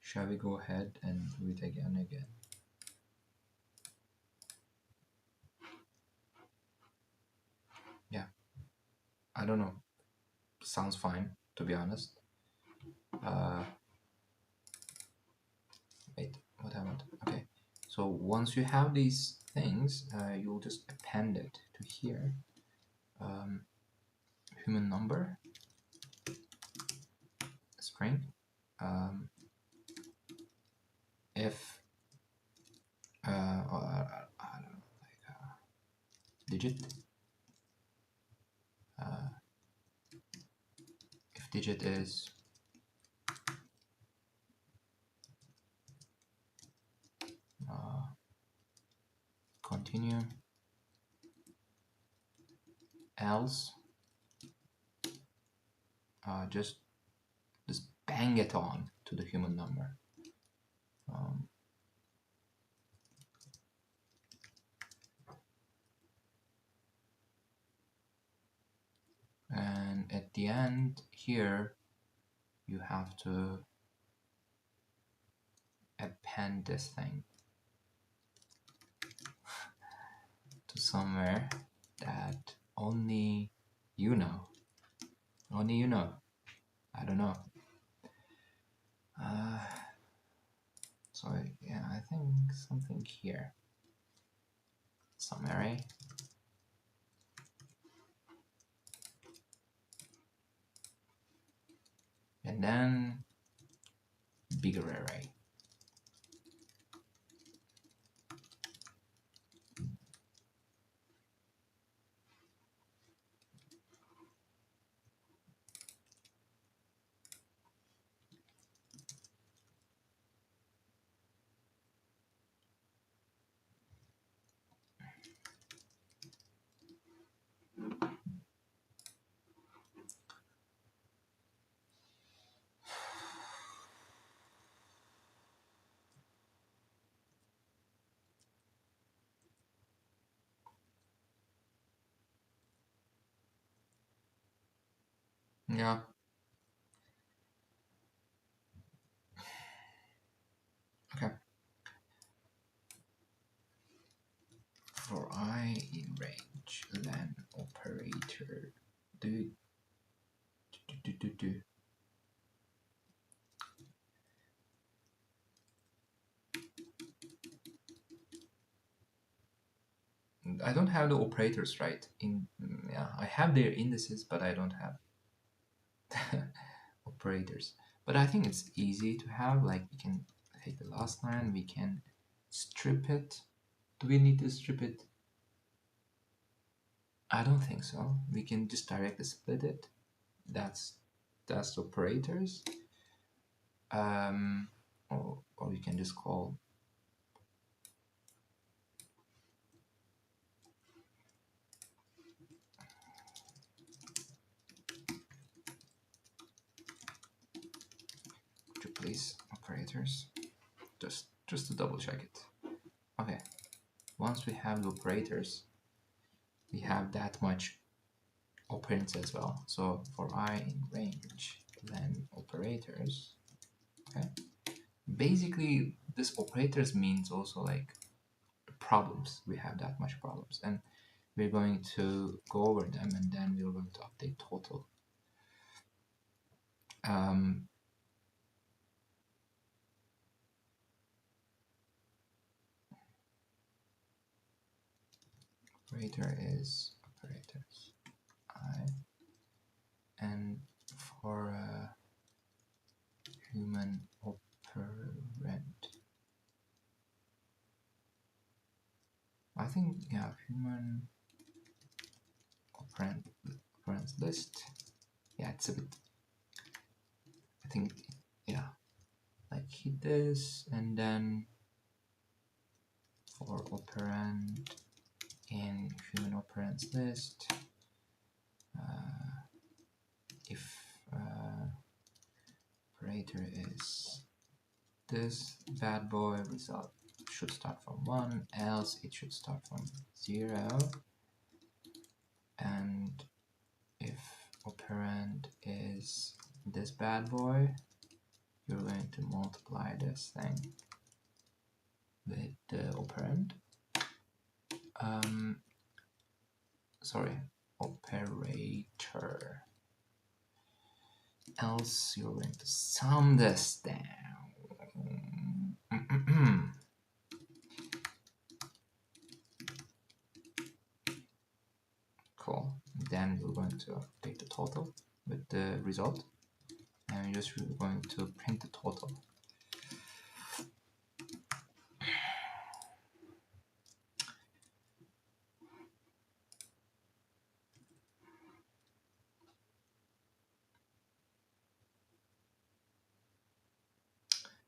Shall we go ahead and do it again? Yeah, I don't know. Sounds fine, to be honest. Wait, what happened? Okay, so once you have these things, you'll just append it to here. Human number, string, if I don't know, like digit. If digit is continue, else just bang it on to the human number. And at the end here, you have to append this thing to somewhere that only you know. Only you know. I don't know. So yeah, I think something here. Some array. And then bigger array. Yeah. Okay. For I in range, then operator do. I don't have the operators right in. Yeah, I have their indices, but I don't have operators. But I think it's easy to have. Like we can take the last line, we can strip it. Do we need to strip it? I don't think so. We can just directly split it. That's the operators. or you can just call to please operators, just to double check it. Okay, once we have the operators, we have that much operands as well. So for I in range, then operators. Okay, basically this operators means also like problems. We have that much problems, and we're going to go over them, and then we're going to update total. Operator is operators I, and for human operand, I think, yeah, human operands list. Yeah, it's a bit, I think, yeah, like hit this, and then for operand in human operands list, if operator is this bad boy, result should start from 1, else it should start from 0. And if operand is this bad boy, you're going to multiply this thing with the operand. Sorry, operator. Else you're going to sum this down. Cool. Then we're going to take the total with the result, and we're just going to print the total.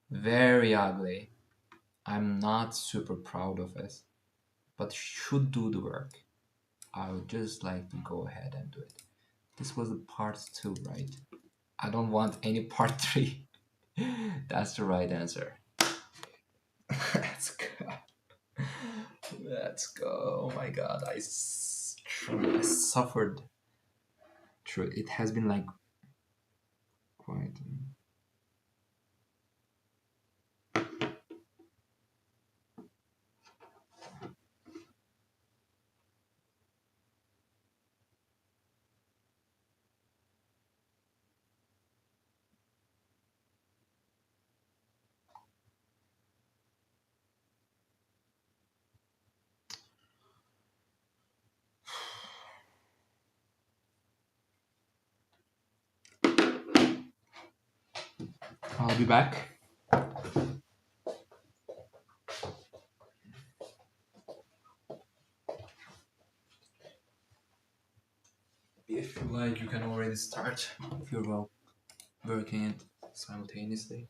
Very ugly. I'm not super proud of it, but should do the work. I would just like to go ahead and do it. This was the part 2, right? I don't want any part 3. That's the right answer. Let's go. Let's go. Oh my god, I suffered through it. It has been like quite. I'll be back. If you like, you can already start if you're well working it simultaneously.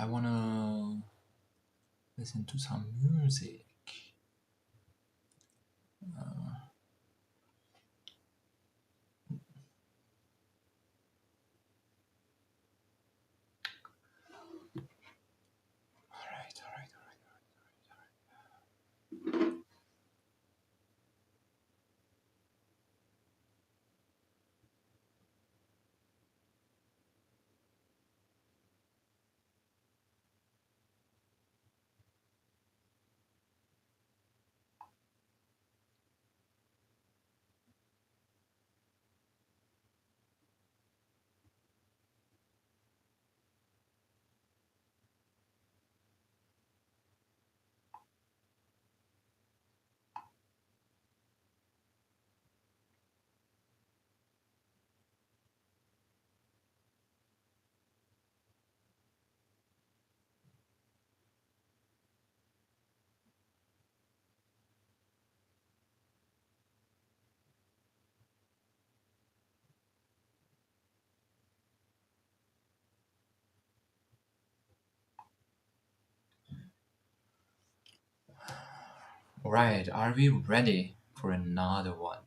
I wanna listen to some music. All right. All right, are we ready for another one?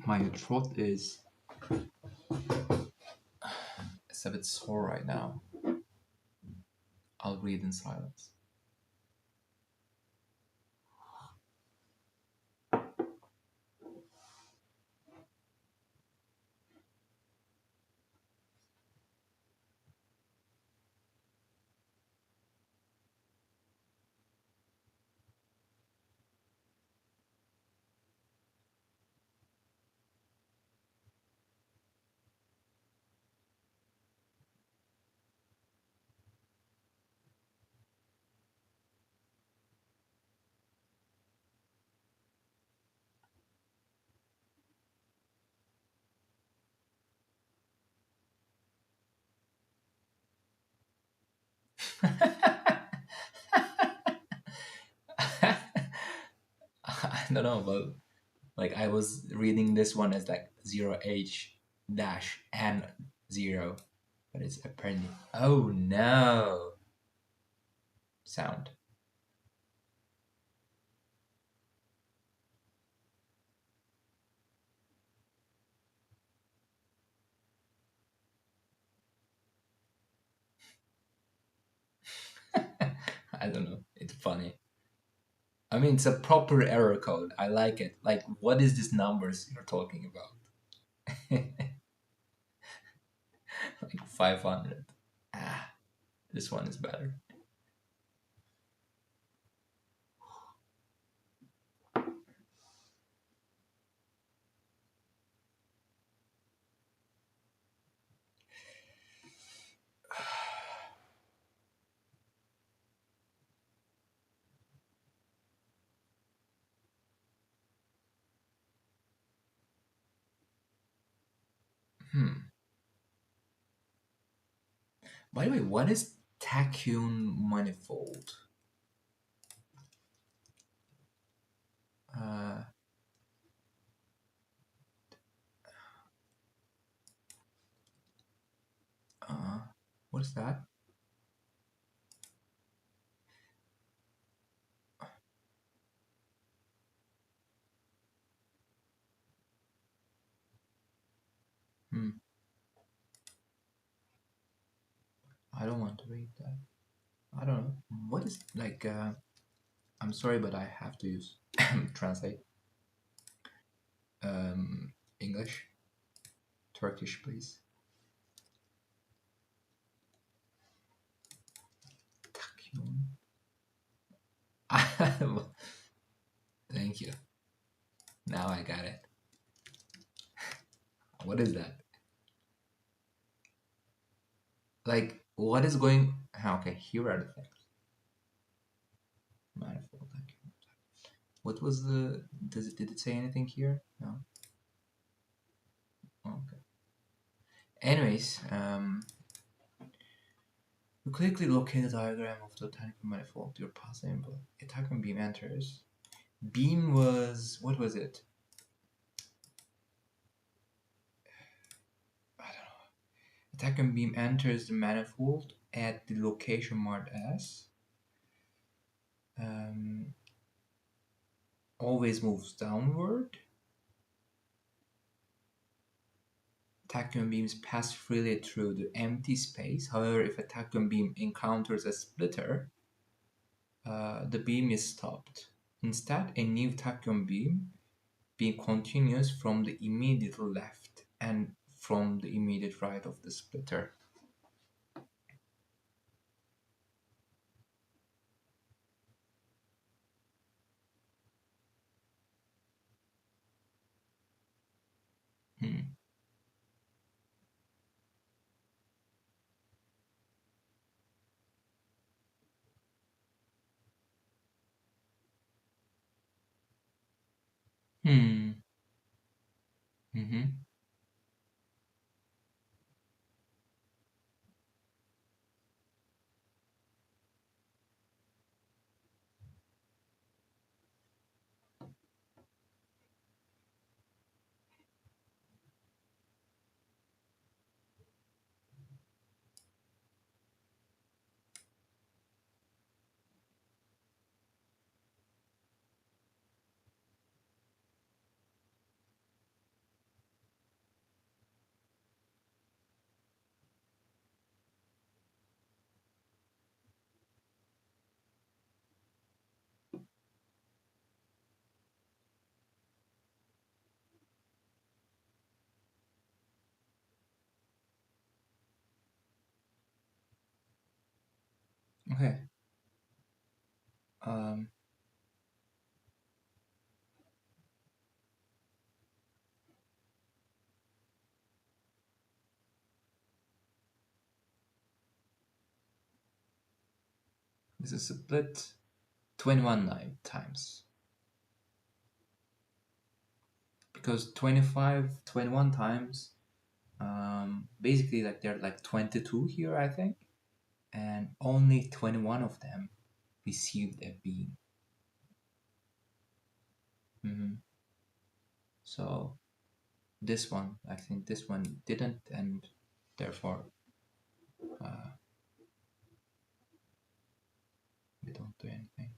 My throat is it's a bit sore right now. I'll read in silence. I don't know, but like I was reading this one as like 0h dash and 0, but it's apparently oh no sound. I don't know. It's funny. I mean, it's a proper error code. I like it. Like, what is these numbers you're talking about? Like 500. Ah, this one is better. Hmm. By the way, what is tachyon manifold? Uh, uh, what is that? Hmm. I don't want to read that. I don't know. What is like? I'm sorry, but I have to use translate. English, Turkish, please. Tachyon. Thank you. Now I got it. What is that? Like, what is going? Okay, here are the things. Manifold. What was the? Did it say anything here? No. Okay. Anyways, you quickly locate the diagram of the tachyon manifold. Your passing a tachyon beam enters. Beam was what was it? I don't know. A tachyon beam enters the manifold at the location marked as always moves downward. Tachyon beams pass freely through the empty space. However, if a tachyon beam encounters a splitter, the beam is stopped. Instead, a new tachyon beam continues from the immediate left and from the immediate right of the splitter. Hmm. Mm-hmm. Okay. Um, this is split 21 times. Because 21 times, basically like there are like 22 here, I think. And only 21 of them received a beam. So this one, I think this one didn't, and therefore we don't do anything.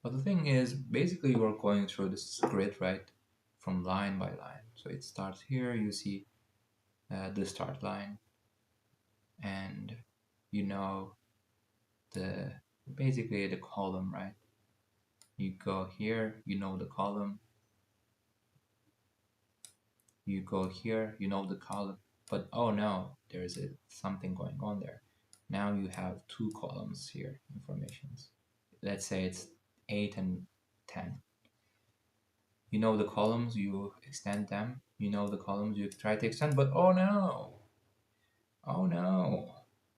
But the thing is, basically we're going through this grid, right? From line by line. So it starts here, you see the start line, and you know basically the column, right? You go here, you know the column. You go here, you know the column. But oh no, there's something going on there. Now you have two columns here, informations. Let's say it's 8 and 10. You know the columns, you extend them. You know the columns, you try to extend, but oh no,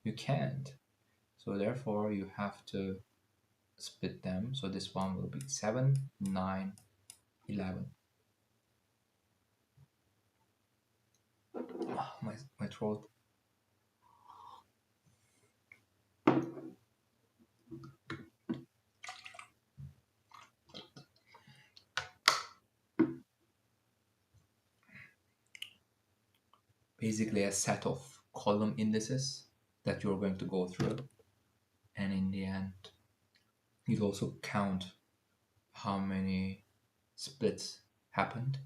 you can't. So therefore you have to split them. So this one will be 7, 9, 11. Oh, my throat. Basically a set of column indices that you're going to go through, and in the end you'll also count how many splits happened.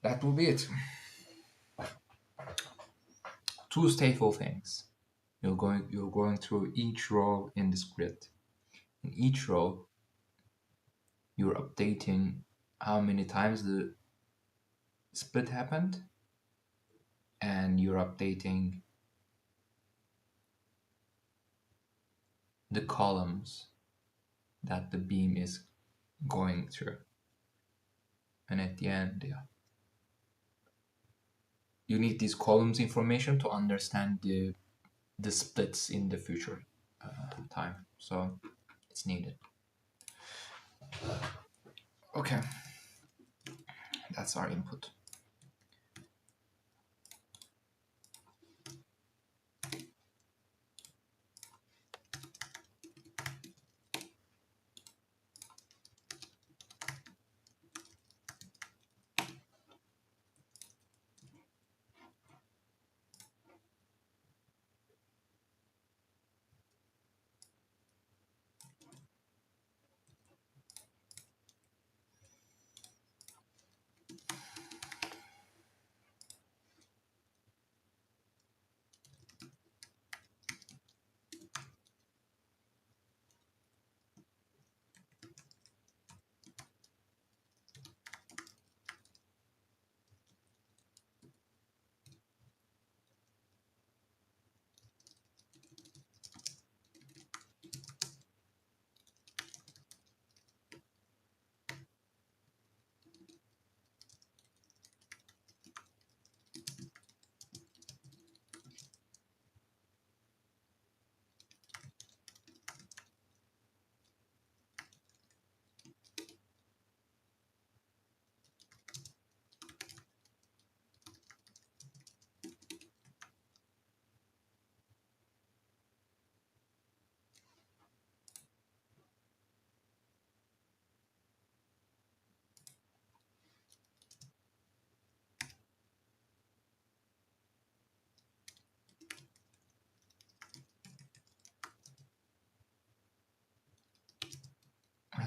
That will be it. Two stateful things. You're going through each row in this grid. In each row you're updating how many times the split happened, and you're updating the columns that the beam is going through. And at the end, yeah, you need these columns information to understand the splits in the future time. So it's needed. Okay, that's our input.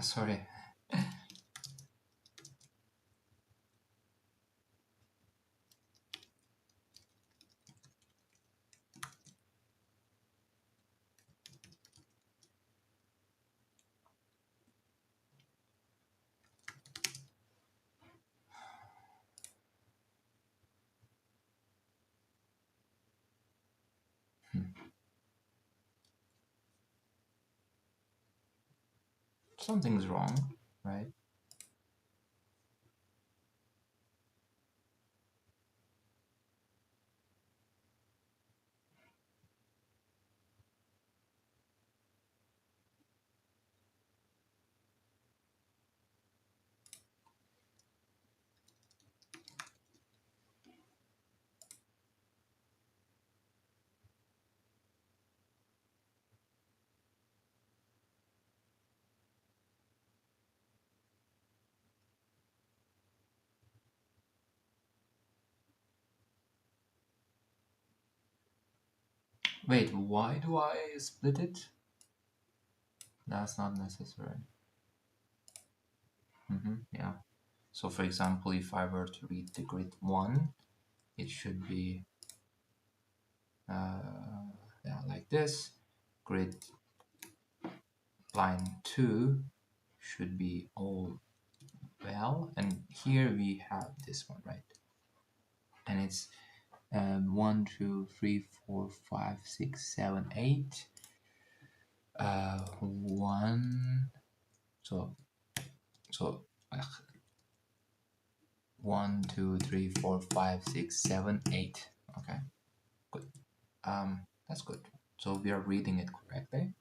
Sorry. Something's wrong, right? Wait, why do I split it? That's not necessary. Yeah. So for example, if I were to read the grid 1, it should be yeah, like this. Grid line 2 should be all well, and here we have this one, right? And it's 1, 2, 3, 4, 5, 6, 7, 8. 1. So 1, 2, 3, 4, 5, 6, 7, 8. Okay, good. That's good. So we are reading it correctly.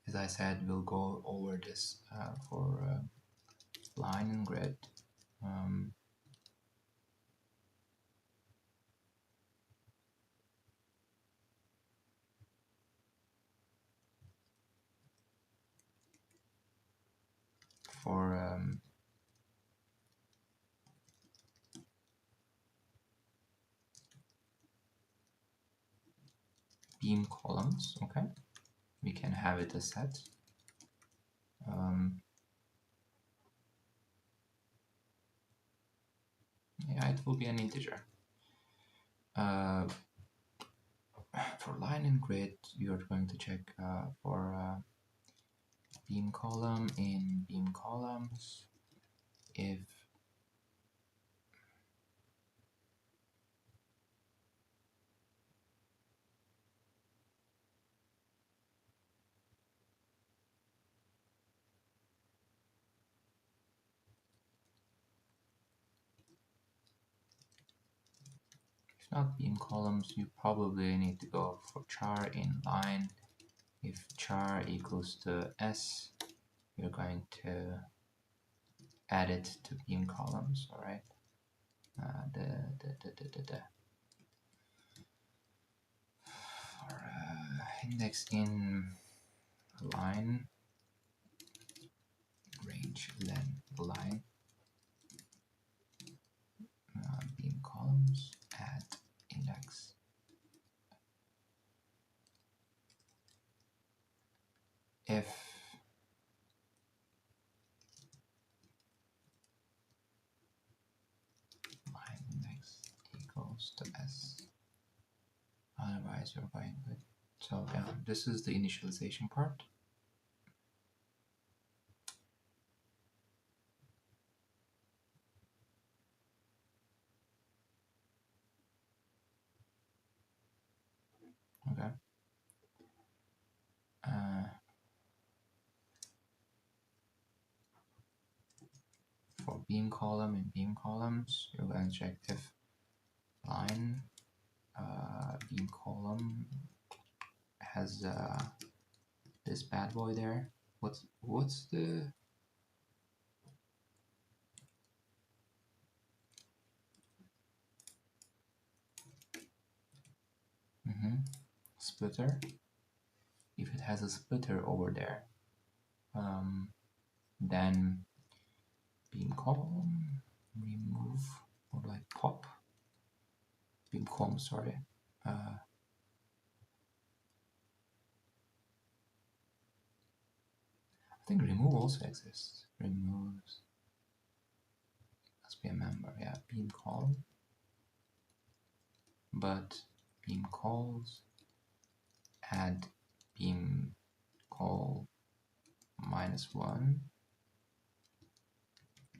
As I said, we'll go over this for line and grid. For beam columns, okay, we can have it as set. Yeah, it will be an integer. For line and grid, you're going to check for beam column in beam columns if not beam columns, you probably need to go for char in line. If char equals to s, you're going to add it to beam columns, all right? For index in line, range len line, beam columns, add index. If line index equals to s, otherwise you're going good. So yeah, this is the initialization part. Okay. For beam column and beam columns, you're going to check if line beam column has this bad boy there. What's the splitter? If it has a splitter over there, then beam column remove, or like pop beam column, sorry, think remove also exists. Removes. Must be a member. Yeah, beam call. But beam calls add beam call -1.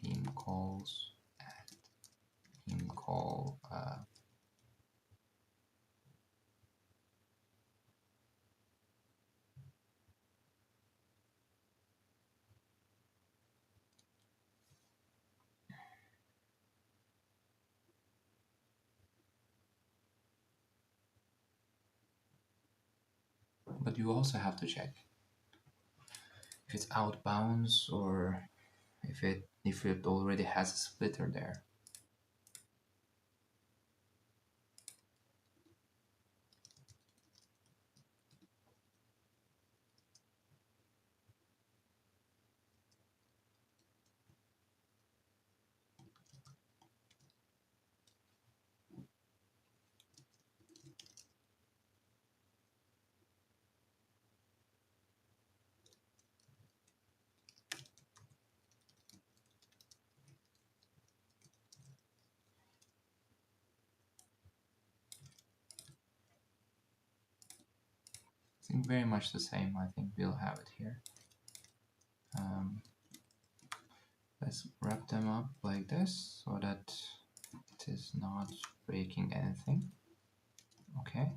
Beam calls add beam call. But you also have to check if it's outbounds or if it already has a splitter there. I think very much the same. I think we'll have it here. Let's wrap them up like this so that it is not breaking anything. Okay.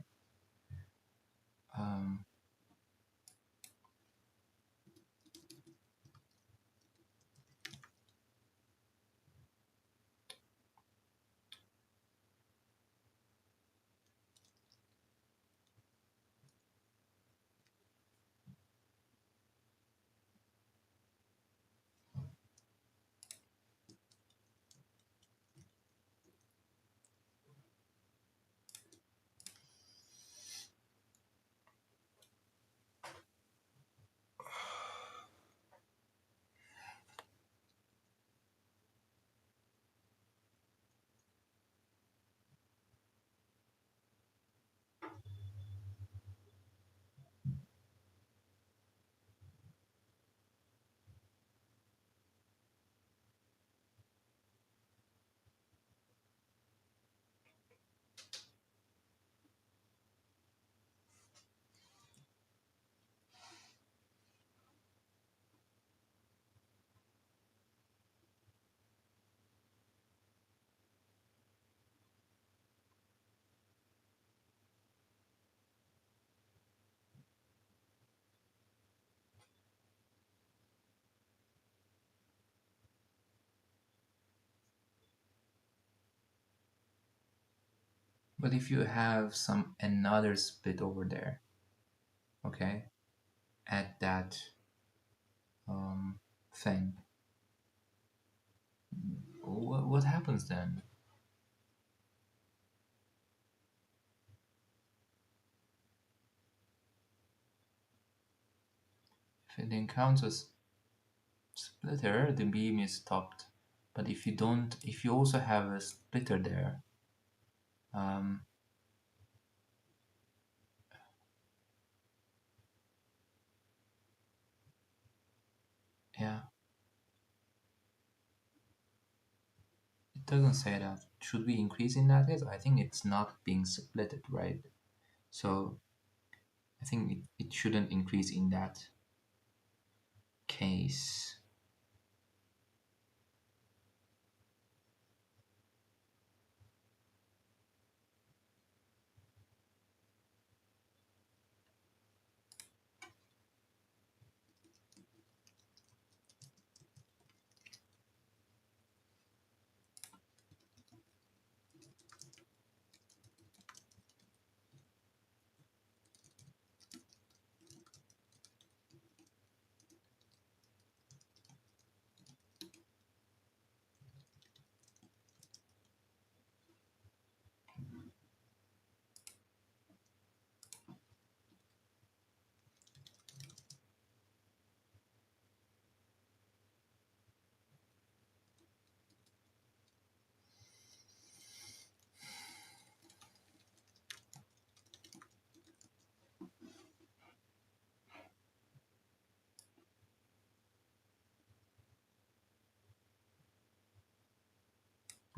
But if you have another split over there, okay, at that thing, what happens then? If it encounters splitter, the beam is stopped. But if you also have a splitter there, yeah, it doesn't say that. Should we increase in that case? I think it's not being splitted, right? So I think it shouldn't increase in that case.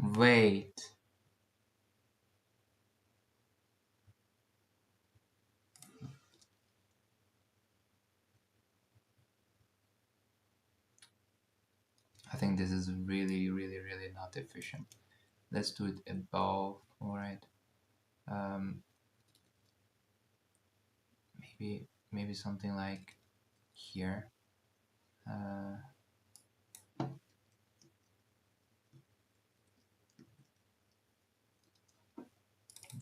Wait. I think this is really, really, really not efficient. Let's do it above. All right. Um, maybe something like here. Uh,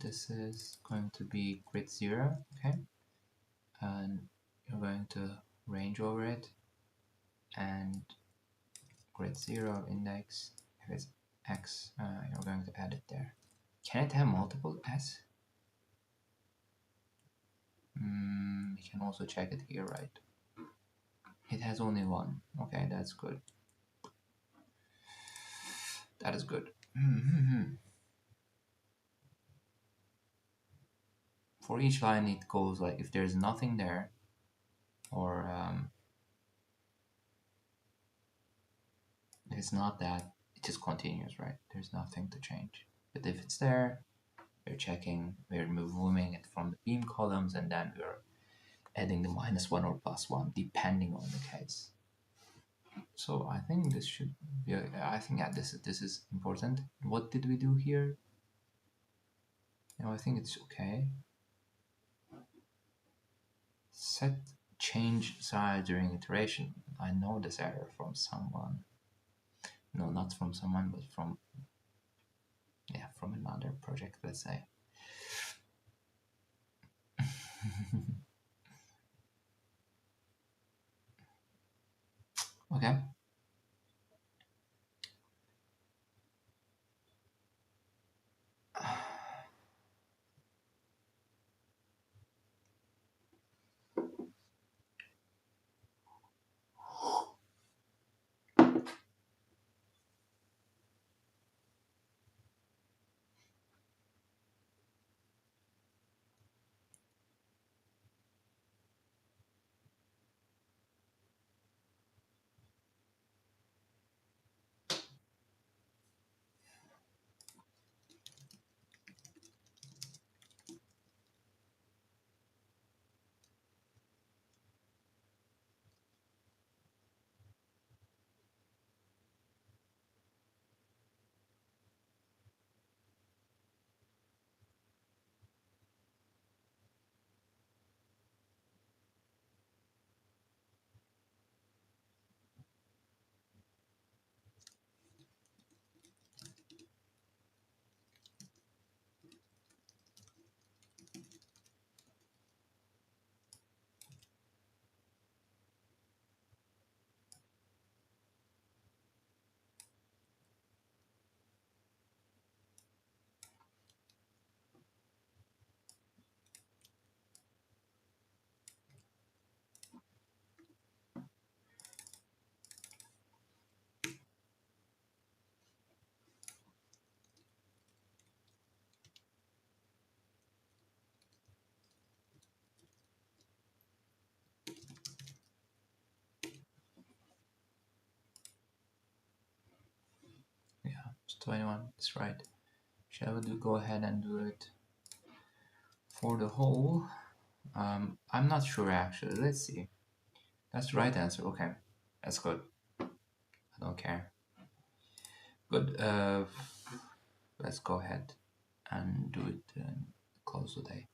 this is going to be grid 0, okay? And you're going to range over it and grid 0 index. If it's x, you're going to add it there. Can it have multiple s? We can also check it here, right? It has only one. Okay, that's good. That is good. For each line, it goes like if there's nothing there, or if it's not that, it just continues, right? There's nothing to change. But if it's there, we're checking, we're moving it from the beam columns, and then we're adding the -1 or +1 depending on the case. So I think this should be. I think yeah, this is important. What did we do here? I think it's okay. Set change size during iteration. I know this error from someone. No, not from someone, but from another project, let's say. Okay. Yeah, it's 21. That's right. Shall we go ahead and do it for the whole? I'm not sure actually. Let's see. That's the right answer. Okay, that's good. I don't care. Good. Let's go ahead and do it and close the day.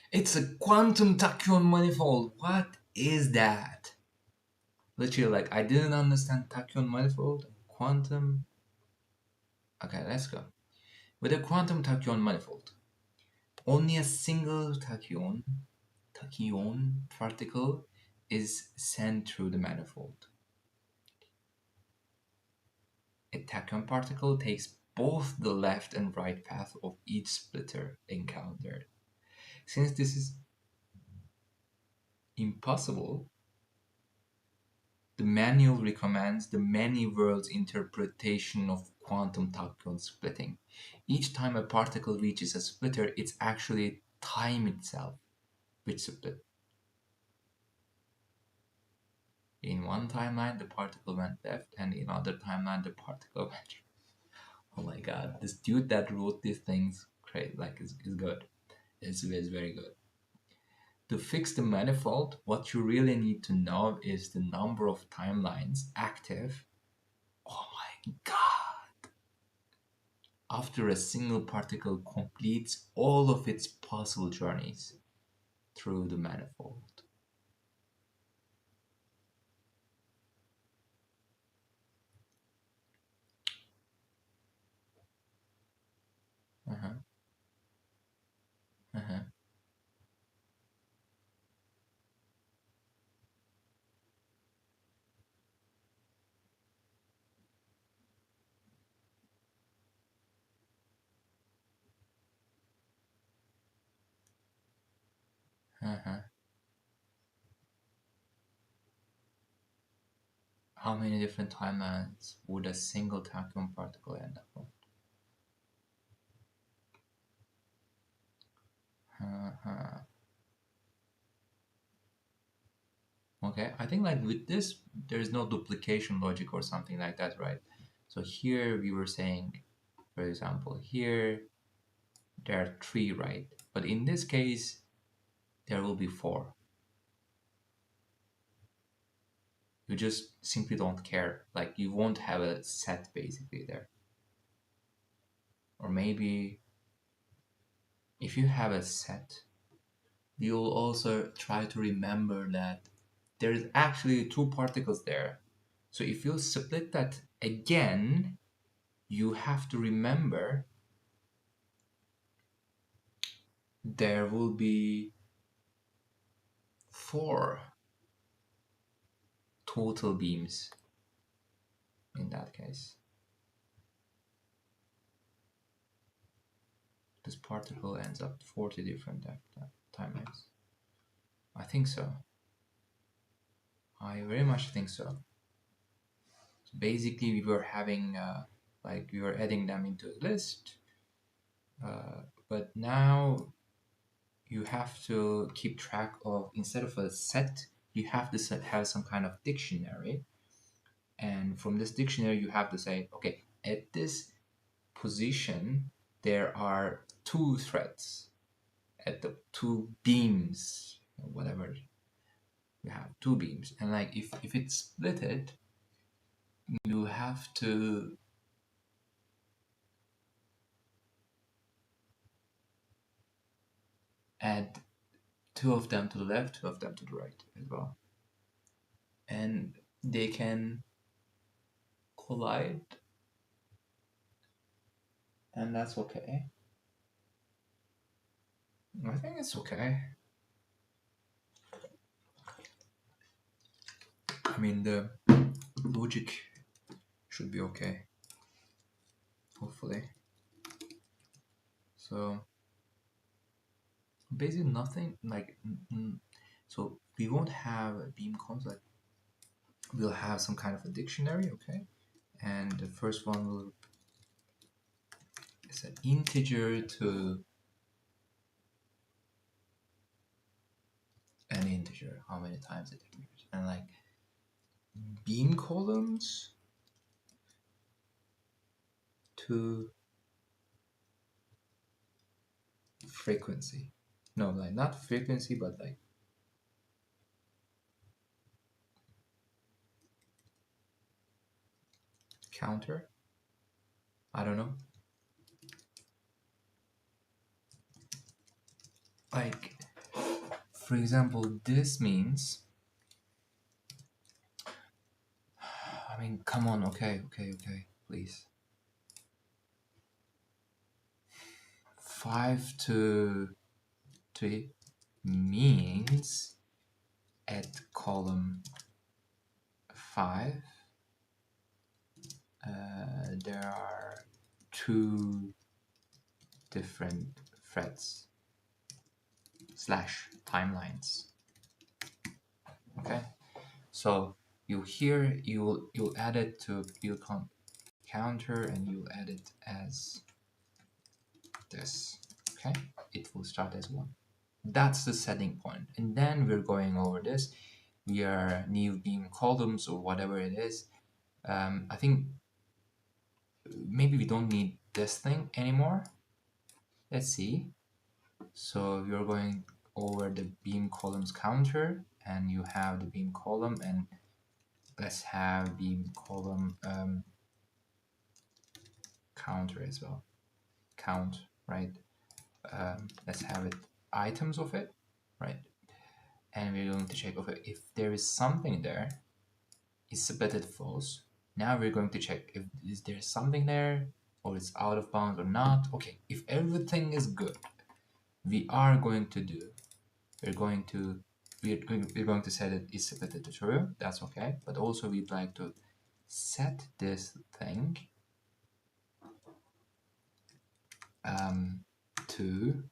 It's a quantum tachyon manifold. What is that? Literally, like, I didn't understand tachyon manifold. Quantum. Okay, let's go. With a quantum tachyon manifold, only a single tachyon particle is sent through the manifold. A tachyon particle takes both the left and right path of each splitter encountered. Since this is impossible, the manual recommends the many worlds interpretation of quantum tachyon splitting. Each time a particle reaches a splitter, it's actually time itself which split. In one timeline, the particle went left, and in other timeline, the particle went right. Oh my god, this dude that wrote these things, great, like, is good. It's very good. To fix the manifold, what you really need to know is the number of timelines active. Oh my god! After a single particle completes all of its possible journeys through the manifold. Uh-huh. Uh-huh. Uh-huh. How many different timelines would a single tachyon particle end up on? Uh-huh. Okay, I think, like, with this, there's no duplication logic or something like that, right? So here we were saying, for example, here there are 3, right? But in this case, there will be 4. You just simply don't care. Like, you won't have a set basically there. Or maybe if you have a set, you'll also try to remember that there's actually 2 particles there. So if you split that again, you have to remember there will be 4 total beams in that case. This particle ends up 40 different timelines. I think so. I very much think so. So basically, we were having, like, we were adding them into a list, but now you have to keep track of, instead of a set, you have to have some kind of dictionary. And from this dictionary, you have to say, okay, at this position, there are 2 threads at the 2 beams, whatever. You have 2 beams. And, like, if it's split it, you have to add 2 of them to the left, 2 of them to the right as well. And they can collide, and that's okay. I think it's okay. I mean, the logic should be okay, hopefully. So basically nothing, like, so we won't have a beam concept. We'll have some kind of a dictionary, okay? And the first one will is an integer to an integer, how many times it appears, and, like, beam columns to frequency. No, like not frequency, but like counter. I don't know. Like, for example, this means, I mean, come on, okay, please. 5 to 3 means at column 5, there are 2 different threads / timelines. Okay, so you'll add it to your counter and you'll add it as this. Okay, it will start as 1. That's the setting point, and then we're going over this. We are new beam columns or whatever it is. I think maybe we don't need this thing anymore. Let's see. So you're going over the beam columns counter, and you have the beam column, and let's have beam column counter as well. Count, right? Let's have it items of it, right? And we're going to check, okay, if there is something there, it's submitted false. Now we're going to check if is there something there or it's out of bounds or not. Okay, if everything is good, we are going to do, we're going to set it is submitted to true. That's okay. But also we'd like to set this thing to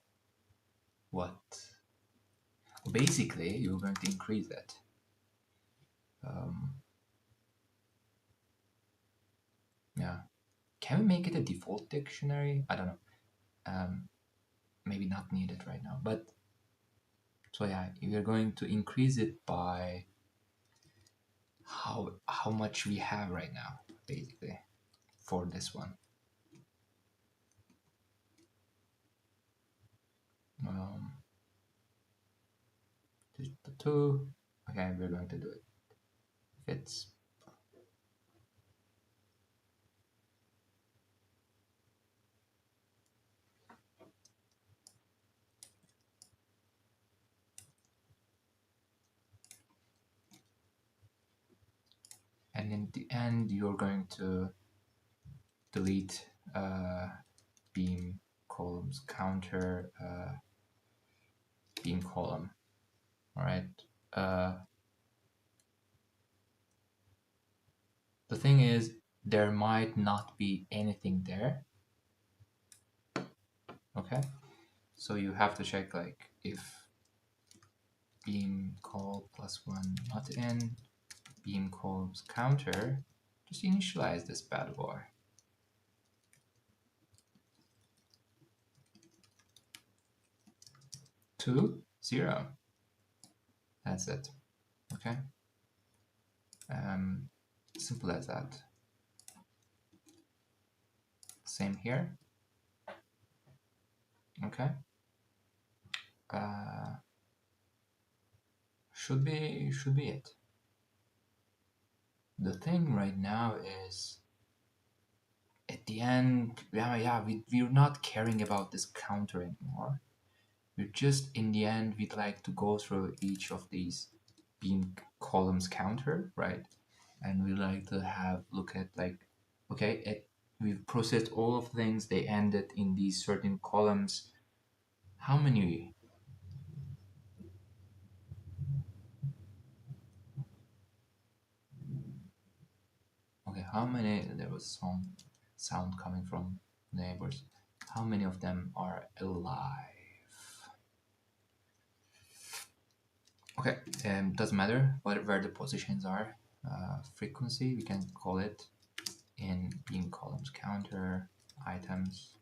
what? Basically, you're going to increase it. Yeah. Can we make it a default dictionary? I don't know. Maybe not needed right now. But so yeah, we're going to increase it by how much we have right now, basically, for this one. Just the 2. Okay, we're going to do it. Fits. And in the end, you're going to delete beam columns counter beam column. All right. The thing is, there might not be anything there. Okay, so you have to check like if beam call +1 not in beam calls counter, just initialize this bad boy. 2 0. That's it. Okay. Simple as that. Same here. Okay. Should be it. The thing right now is, at the end, we're not caring about this counter anymore. We're just, in the end, we'd like to go through each of these beam columns counter, right? And we like to have look at like, okay, we've processed all of things, they ended in these certain columns. How many? Okay, how many? There was some sound coming from neighbors. How many of them are alive? Okay, doesn't matter where the positions are. Frequency, we can call it in beam columns counter items.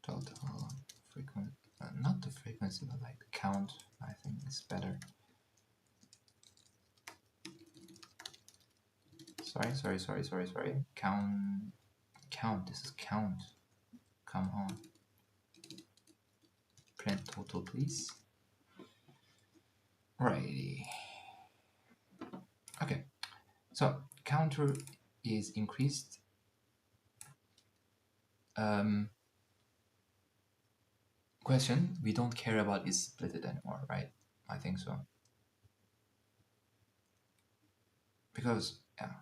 Total frequency, not the frequency, but like the count. I think is better. Sorry. Count. This is count. Come on. Print total, please. Righty. Okay. So counter is increased. Question, we don't care about is split it anymore, right? I think so. Because yeah,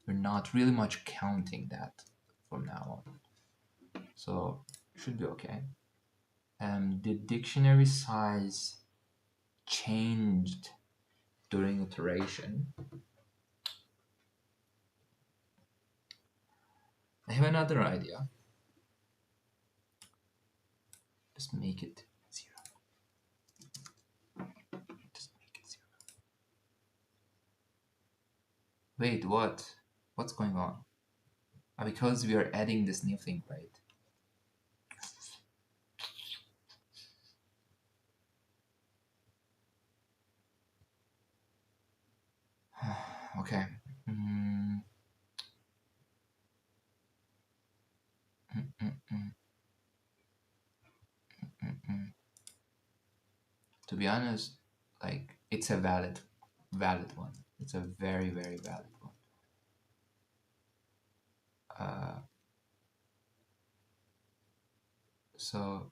we're not really much counting that from now on. So should be okay. The dictionary size changed during iteration. I have another idea. Just make it 0. Just make it 0. Wait, what? What's going on? Because we are adding this new thing, right? Okay. To be honest, like it's a valid one. It's a very valid one. So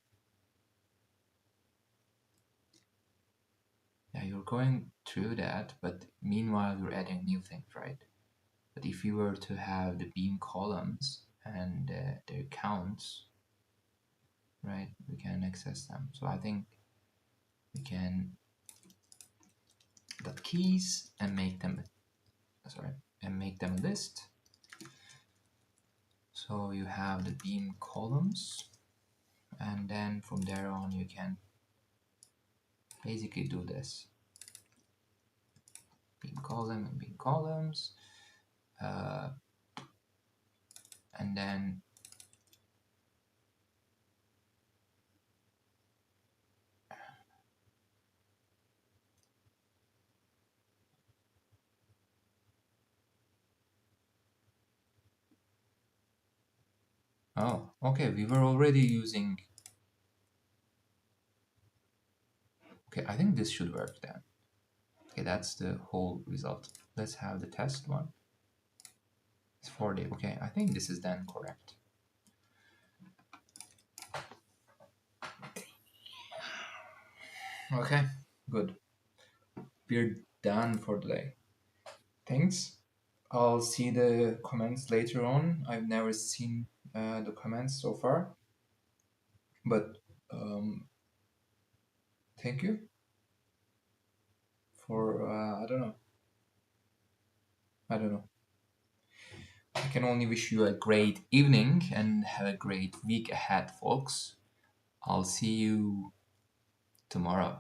yeah, you're going through that, but meanwhile you're adding new things, right? But if you were to have the beam columns and their counts, right, we can access them. So I think we can dot keys and make them a list. So you have the beam columns, and then from there on you can basically do this. Beam column and beam columns, and then oh, okay, we were already using. Okay, I think this should work then. Okay, that's the whole result. Let's have the test one. It's 40. Okay, I think this is then correct. Okay, good. We're done for today. Thanks. I'll see the comments later on. I've never seen the comments so far, but thank you for I don't know. I can only wish you a great evening and have a great week ahead, folks. I'll see you tomorrow.